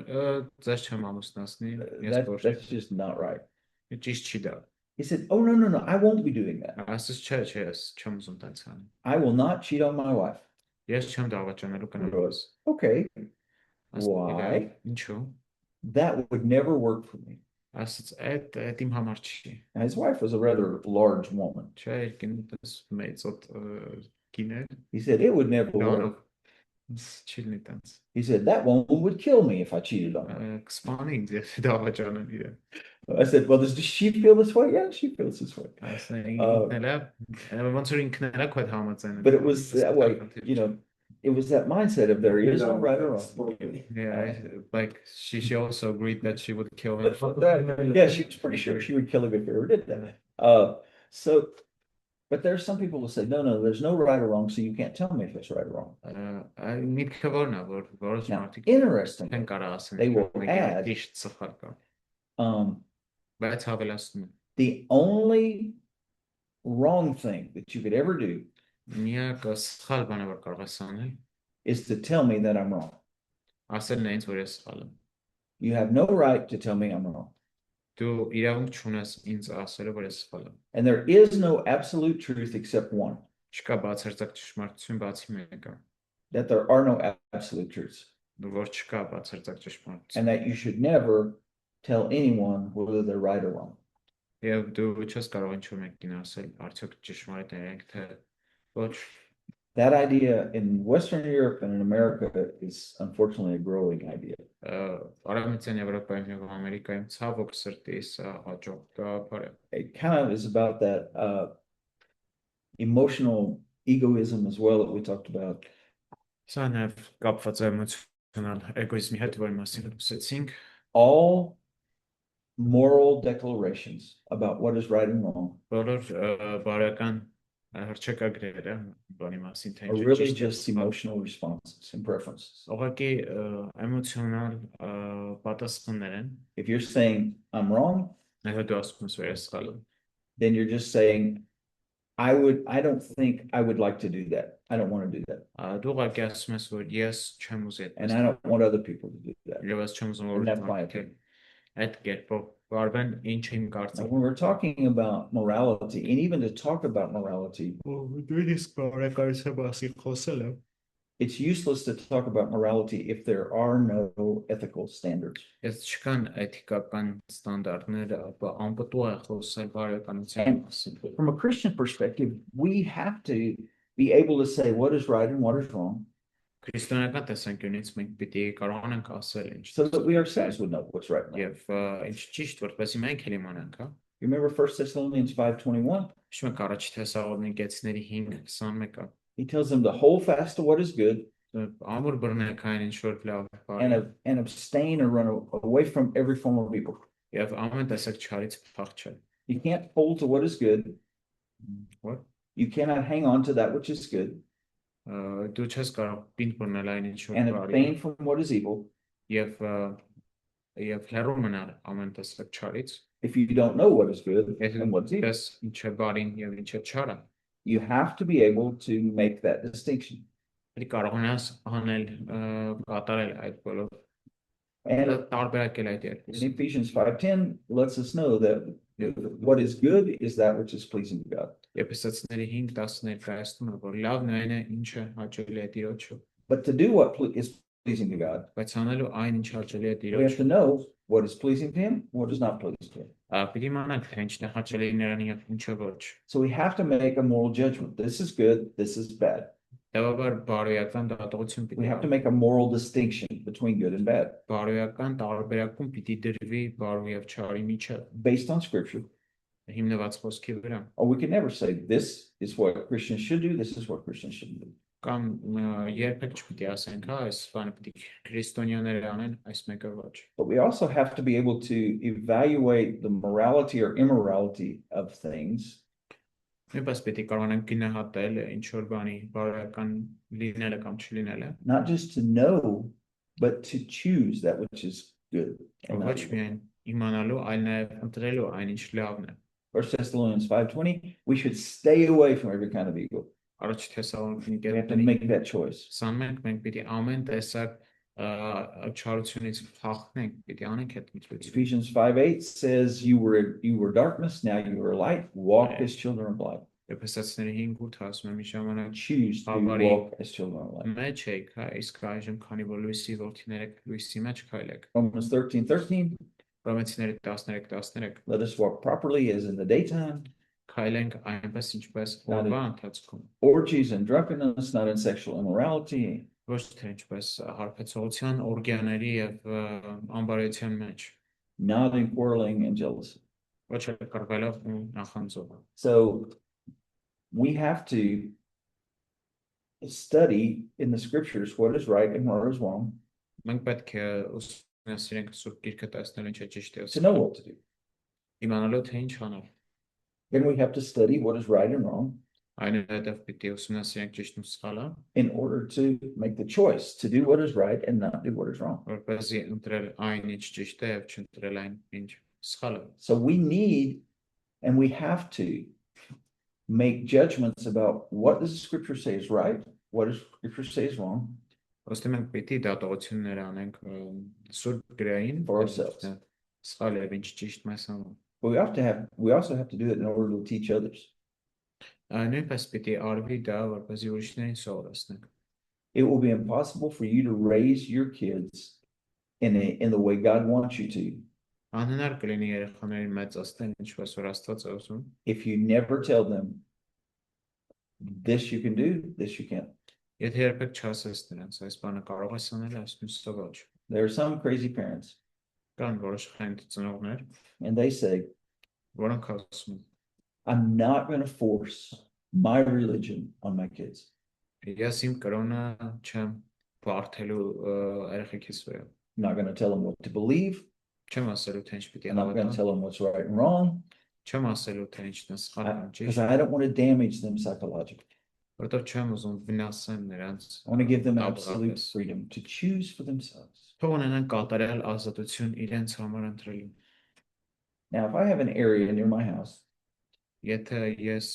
ձեզ չեմ ամուսնացնի, ես որ That's just not right. ճիշտ չի դա։ He said, oh, no, I won't be doing that. Ասաց չէ, ես չեմ ուզում տենց անի։ I will not cheat on my wife. Ես չեմ դավաճանելու կնոջս։ Okay, Ասացի Why? լավ, ինչու։ that would never work for me. Ասաց այդ իմ համար չի։ Now, his wife was a rather large woman. Չէ, կինս մեծ կիներ։ He said, it would never Նորով work. չի լինի տենց։ He said, that woman would kill me if I cheated on her. Կսպանի ինձ ես դավաճանեմ իրեն։ I said, well, does she feel this way? Yeah, she feels this way. Ասենք ոնց որ ինքն էլ է քո հետ համաձայն։ But it was that way, you know, it was that mindset of there is no right or wrong. Yeah, like she also agreed that she would kill him. Yeah, she was pretty sure she would kill him if he ever did that. So, but there's some people who say, no, there's no right or wrong, so you can't tell me if it's right or wrong. Միտքը որն է, որ որոշ Now, մարդիկ interesting, են կարող ասեն, they will մեկը add- ճիշտ սխալ կա, բայց հավելացնում են։ the only wrong thing that you could ever do Միակ սխալ բանը որ կարող ես անել, is to tell me that I'm wrong. ասելն է ինձ որ ես սխալ եմ։ You have no right to tell me I'm wrong. Դու իրավունք չունես ինձ ասելու որ ես սխալ եմ։ And there is no absolute truth except one, Չկա բացարձակ ճշմարտություն բացի մեկը, that there are no absolute truths, որ չկա բացարձակ ճշմարտություն։ and that you should never tell anyone whether they're right or wrong. Եվ դու չես կարող ինչ-որ մեկին ասել, արդյոք ճշմարիտ ենք թե ոչ։ That idea in Western Europe and in America is unfortunately a growing idea. Արևմտյան Եվրոպայում եւ Ամերիկայում ցավոք սրտի սա հաջող գաղափար է։ It kind of is about that emotional egoism as well that we talked about. Սա նաև կապված է էմոցիոնալ էգոիզմի հետ, որի մասին խոսեցինք։ All moral declarations about what is right and wrong Բոլոր բարոյական հռչակագրերը բանի մասին թե are ինչ really ճիշտ է, just emotional responses and preferences. ուղղակի էմոցիոնալ պատասխաններ են, If you're saying I'm wrong, եթե դու ասում ես որ ես սխալ եմ, then you're just saying I don't think I would like to do that. I don't want to do that. դու ուղղակի ասում ես որ ես չեմ ուզի And I don't want other people to do that. եւ ես չեմ ուզում And that's my որ opinion. այդ կերպով բարբեն ինչ իմ Now, կարծիքը when we're talking about morality, and even to talk about morality, նույնիսկ բարեկարության մասին խոսելը it's useless to talk about morality if there are no ethical standards. Ես չկան էթիկական ստանդարտներ, ապա անպտուղ է խոսել բարեկամության մասին։ From a Christian perspective, we have to be able to say what is right and what is wrong Քրիստոնեական տեսանկյունից մենք պիտի կարողանանք ասել ինչ so that we ourselves would know what's right and wrong. եւ ինչ ճիշտ որպեսզի մենք էլ իմանանք, հա։ You remember 1 Thessalonians 5:21? Հիշում եք առաջ Թեսաղոնիկեցիների 5:21-ը։ He tells them to hold fast to what is good Ամուր բռնեք այն ինչ որ լավ է and abstain or run away from every form of evil. եւ ամեն տեսակ չարից փախչել։ You can't hold to what is good. What? You cannot hang on to that which is good Դու չես կարող պինդ բռնել այն ինչ որ and բարի abstain from what is evil եւ հեռու մնալ ամեն տեսակ չարից։ if you don't know what is good Եթե and what's evil. ես ինչ է բարին եւ ինչ է չարը, You have to be able to make that distinction. պետք է կարողանաս անել կատարել այդ բոլոր And տարբերակել այդ in երկուսը։ Ephesians 5:10 lets us know that what is good is that which is pleasing to God. Եփեսացիների 5:10 ներկայացնում է, որ լավն այն է, ինչը հաճելի է Տիրոջը, But to do what is pleasing to God, բայց անելու այն, ինչ հաճելի է we have Տիրոջը, to know what is pleasing to Him, what is not pleasing to Him. պիտի իմանանք, թե ինչն է հաճելի նրան եւ ինչը ոչ։ So we have to make a moral judgment. This is good, this is bad. Դեպաբար բարոյական դատողություն We պիտի have to make a moral distinction between good and bad բարոյական տարբերակում պիտի դրվի բարո եւ չարի միջև, based on Scripture. հիմնված խոսքի վրա։ Or we can never say this is what Christians should do, this is what Christians shouldn't do. Կամ երբեք չպիտի ասենք, հա, այս բանը պիտի քրիստոնյաները անեն, այս մեկը ոչ։ But we also have to be able to evaluate the morality or immorality of things Նույնպես պիտի կարողանանք գնահատել ինչ որ բանի բարոյական լինելը կամ չլինելը, not just to know, but to choose that which is good. and not ոչ evil. միայն իմանալու, այլ նաև ընտրելու այն ինչ լավն է։ 1 Thessalonians 5:20, we should stay away from every kind of evil. Առաջ Թեսաղոնիկի We have to make that choice. 21 մենք պիտի ամեն տեսակ չարությունից փախնենք, պիտի անենք այդ միջոցը։ Ephesians 5:8 says, you were darkness, now you are light, walk as children of light. Եփեսացիների 5:8 ասում է մի ժամանակ Choose to Հավարի walk as children of light. մեջ եք, հա, իսկ այժմ քանի որ լույսի որդիներ եք, լույսի մեջ քայլեք։ Romans 13:13, Հռոմեացիների 13:13 let us walk properly as in the daytime, քայլենք այնպես ինչպես Not օրվա ընթացքում, orgies and drunkenness, not in sexual immorality, ոչ թե ինչպես հարբեցողության, օրգիաների եւ ամբարության մեջ, not in quarreling and jealousy. ոչ էլ կռվելով ու նախանձով։ So we have to study in the scriptures what is right and what is wrong Մենք պետք է ուսումնասիրենք Սուրբ Գիրքը տեսնել ինչ է ճիշտ եւ to know what to do. իմանալու թե ինչ անել։ Then we have to study what is right and wrong Այնուհետև պիտի ուսումնասիրենք ճիշտն ու սխալը, in order to make the choice to do what is right and not do what is wrong. որպեսզի ընտրել այն ինչ ճիշտ է եւ չընտրել այն ինչ սխալ է։ So we need and we have to make judgments about what does the scripture say is right, what does scripture say is wrong Ոստի մենք պիտի դատողություններ անենք Սուրբ Գրային For ourselves. Սխալ է ինչ ճիշտ մեզ համար։ but we also have to do it in order to teach others. Նույնպես պիտի արվի դա, որպեսզի ուրիշներին սովորեցնենք։ It will be impossible for you to raise your kids in the way God wants you to Անհնար կլինի երեխաներին մեծացնել ինչպես որ Աստված է ուզում, if you never tell them this you can do, this you can't. եթե երբեք չասես նրանց, այս բանը կարող ես անել, այս մյուսը ոչ։ There are some crazy parents Կան որոշ խենթ ծնողներ, and they say, որոնք ասում են, I'm not going to force my religion on my kids. ես իմ կրոնը չեմ բարթելու երեխեքիս վրա։ I'm not going to tell them what to believe. Չեմ ասելու թե ինչ պիտի I'm not going to հավատան, tell them what's right and wrong չեմ ասելու թե ինչն է սխալ կամ because ճիշտ, I don't want to damage them psychologically. որովհետև չեմ ուզում վնասեմ նրանց I want to give them absolute ապրատես։ freedom to choose for themselves. Թող ունենան կատարյալ ազատություն իրենց համար ընտրելու։ Now, if I have an area near my house Եթե ես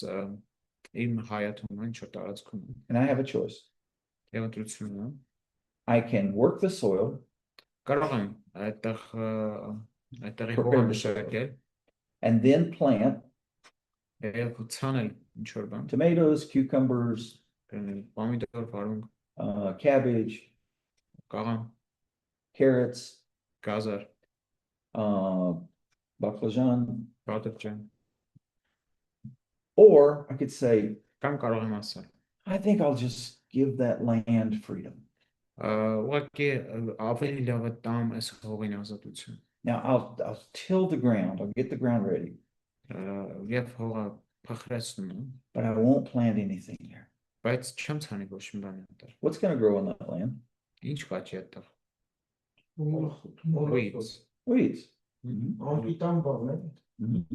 իմ հայաթում ինչ որ տարածքում եմ, and I have a choice, եւ ընտրություն ունեմ, I can work the soil կարող եմ այդտեղի Prepare հողը the soil. մշակել and then plant եւ ցանել ինչ որ բան, tomatoes, cucumbers, պոմիդոր, վարունգ, cabbage, կաղամ, carrots, գազար, baclajan, բادرճան, or I could say, կամ կարող եմ ասել I think I'll just give that land freedom. ուղղակի ավելի լավ է տամ այս հողին ազատություն Now, I'll till the ground, I'll get the ground ready, եւ հողը փխրեցնում եմ, but I won't plant anything there. բայց չեմ ցանի ոչ մի բան այդտեղ։ What's going to grow on that land? Ինչ կաճի այդտեղ։ Weeds. Weeds. Անկիտան բան է։ Mhm.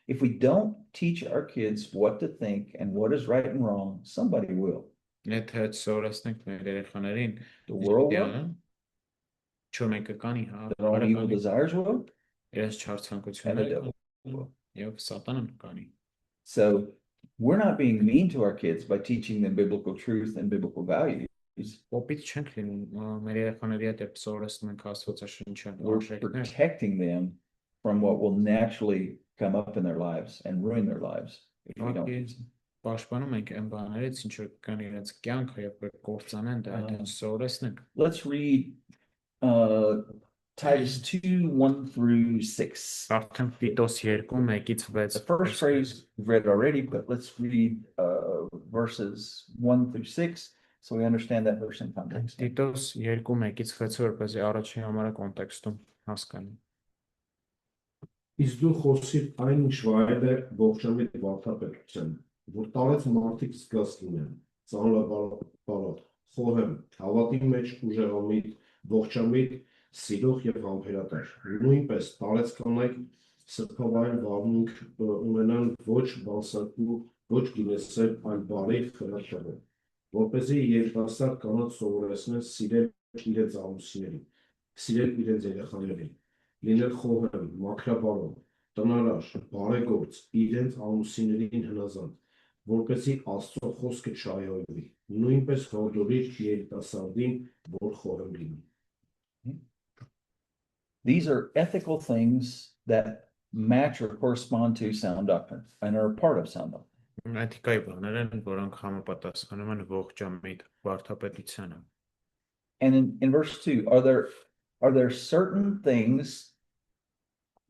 If we don't teach our kids what to think and what is right and wrong, somebody will. Եթե սովորեցնենք մեր երեխաներին The world will, դիանը, չոր մեկը կանի, հա, their own evil բարեկանի, desires will, իրենց չար and the ցանկությունները devil. կան, եւ սատանան կանի։ So we're not being mean to our kids by teaching them biblical truth and biblical values. Ոպիտ չենք լինում մեր երեխաների հետ երբ սովորեցնում ենք Աստվածաշնչը, We're արժեքներ, protecting them from what will naturally come up in their lives and ruin their lives if we don't Okay. teach them. պաշտպանում ենք այն բաներից, ինչ որ կան իրենց կյանքը եւ կործանեն դա, այդ սովորեցնենք։ Let's read Titus 2:1-6. Արդեն Տիտոս 2:1-ից 6։ The first phrase we've read already, but let's read verses 1-6 so we understand that verse in context. Տիտոս 2:1-ից 6-ը որպեսզի առաջին համարը կոնտեքստում հասկանանք։ Իսկ դու խոսիր այն ինչ վայել է ողջամիտ վարդապետության, որ տալեց մարդիկ զգաց լինեն, ծանրաբարոտ, խոհեմ, հավատի մեջ ուժեղամիտ, ողջամիտ, սիրող եւ համբերատար։ Նույնպես տալեց կանայք սրբավայր վարմունք ունենան ոչ բանսակու, ոչ գինեսեր, այլ բարի խրախճանը, որպեսզի երիտասարդ կանանց սովորեցնեն սիրել իրենց ամուսիններին, սիրել իրենց երեխաներին, լինել խոհեմ, մաքրաբարոն, տնարար, բարեգործ, իրենց ամուսիններին հնազանդ, որպեսզի Աստծո խոսքը չայոյվի, նույնպես հորդորիր երիտասարդին, որ խորհեմ լինի։ These are ethical things that match or correspond to sound doctrine and are a part of sound doctrine. Էթիկայի բաներ են, որոնք համապատասխանում են ողջամիտ վարդապետությանը։ And in verse 2, are there certain things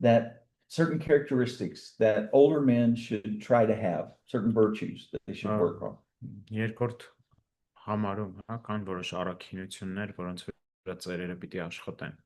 that certain characteristics that older men should try to have, certain virtues that they should work on? Երկրորդ համարում, հա, կան որոշ առաքինություններ, որոնց վրա ծերերը պիտի աշխատեն։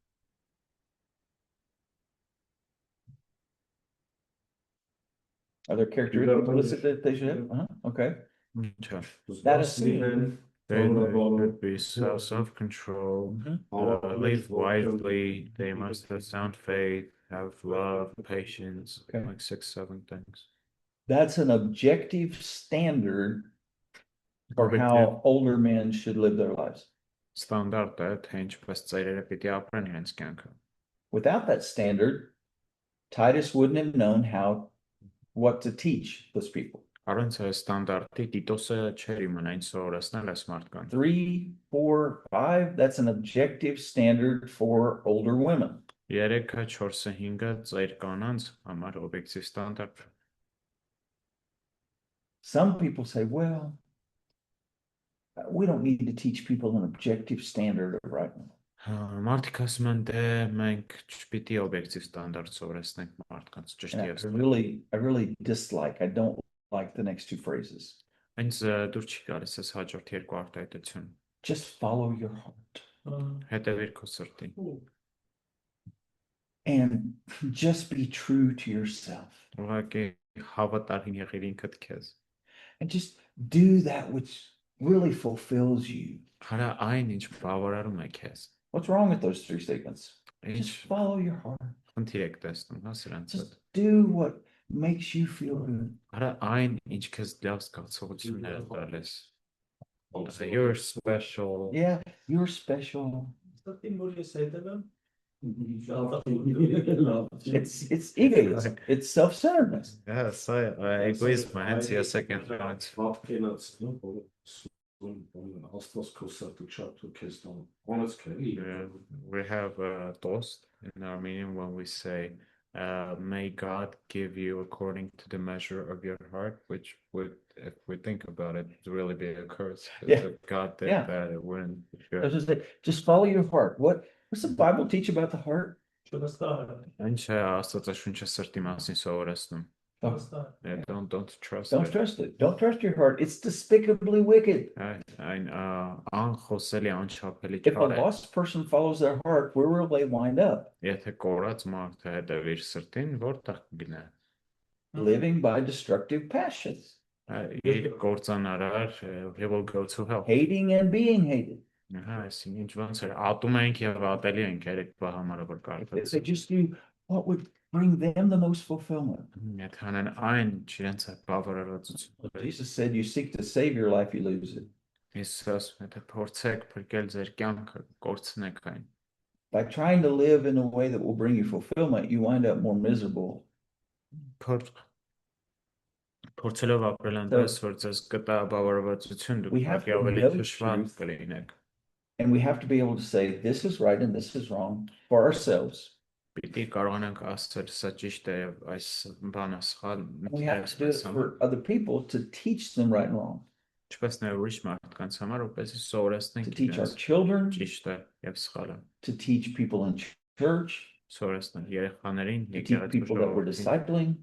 Are there characteristics listed that they should have? Okay. Ինչա։ That assumes- They should be self-control, live wisely, they must have sound faith, have love, patience, Okay. like 6, 7 things. That's an objective standard for Objective. how older men should live their lives. Ստանդարտ է, թե ինչպես ծերերը պիտի ապրեն իրենց կյանքը։ Without that standard, Titus wouldn't have known what to teach those people. Առանց այս ստանդարտի Տիտոսը չէր իմանա ինչ սովորեցնել այս մարդկանց։ 3, 4, 5, that's an objective standard for older women. 3-ը, 4-ը, 5-ը ծեր կանանց համար օբյեկտիվ ստանդարտ։ Some people say, well, we don't need to teach people an objective standard of right. Մարդիկ ասում են, դե մենք չպիտի օբյեկտիվ ստանդարտ սովորեցնենք մարդկանց ճիշտ And եւ I really dislike, I don't like the next two phrases. Ինձ դուր չի գալիս այս հաջորդ երկու արտահայտություն։ Just follow your heart Հետևիր քո սրտին։ and just be true to yourself Ուղղակի հավատարիմ եղիր ինքդ քեզ։ and just do that which really fulfills you. Արա այն ինչ բավարարում է քեզ։ What's wrong with those three statements? Ինչ Just follow your heart. խնդիր եք տեսնում, հա, սրանց հետ։ Just do what makes you feel good. Արա այն ինչ քեզ լավ զգացողություններ է տալիս։ You're special. Yeah, you're special. Ստատին որ ես հետևեմ, It's egoism. It's self-centeredness. Yes, egoism hence your second point. We have a toast in Armenian when we say, may God give you according to the measure of your heart, which would, if we think about it, would really be a curse. Yeah. If God did Yeah. that, it wouldn't be I was good. just say, just follow your heart. What's the Bible teach about the heart? Ինչ է Աստվածաշունչը սրտի մասին սովորեցնում։ Yeah, don't trust Don't it. trust it. Don't trust your heart. It's despicably wicked. Այն անխոսելի անչափելի If a չար է։ lost person follows their heart, where will they wind up? Եթե կորած մարդը հետևիր սրտին, որտեղ կգնա։ Living by destructive passions, Իր կործանարար, he will go to hell։ hating and being hated. Հա, այսինքն ինչ ոնց է, ատում ենք եւ ատելի ենք երեք բա համարը որ If կարծես։ they just do what would bring them the most fulfillment. Եթե հանեն այն իրենց է բավարարվածություն։ Jesus said, you seek to save your life, you lose it. Ես ասում եմ, թե փորձեք փրկել ձեր կյանքը, կորցնեք այն։ By trying to live in a way that will bring you fulfillment, you wind up more miserable. Փորձելով ապրել այնպես, որ ձեզ կտա բավարարվածություն, We դուք have ավելի to ավելի know դժվար truth. կլինեք։ And we have to be able to say, this is right and this is wrong for ourselves. Պիտի կարողանանք ասել, սա ճիշտ է, այս բանը սխալ։ We have to do it for other people to teach them right and wrong, Ինչպես նաև ուրիշ մարդկանց համար, որպեսզի to սովորեցնենք teach our իրենց children, ճիշտը եւ սխալը, to teach people in church, սովորեցնել երեխաներին, to teach people that we're եկեղեցու discipling.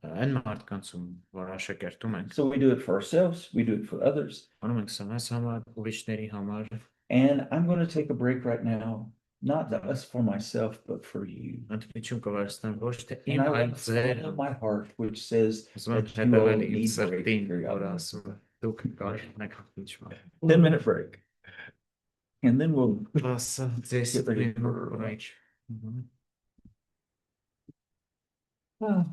այն մարդկանցում, որ աշակերտում ենք, So we do it for ourselves, we do it for others. անում ենք սա մեզ համար, ուրիշների համար, And I'm going to take a break right now, not just for myself, but for you. ընդմիջում կվերցնեմ ոչ թե And իմ, I այլ want to ձեր, follow my heart, which says ասում եմ that you all հետևել իմ need սրտին, break որ periodically. ասում է, դուք կարողանաք ընդմիջում։ 10-minute break. And then we'll Ասա ձեզ Get ready սրտին for break. Ah.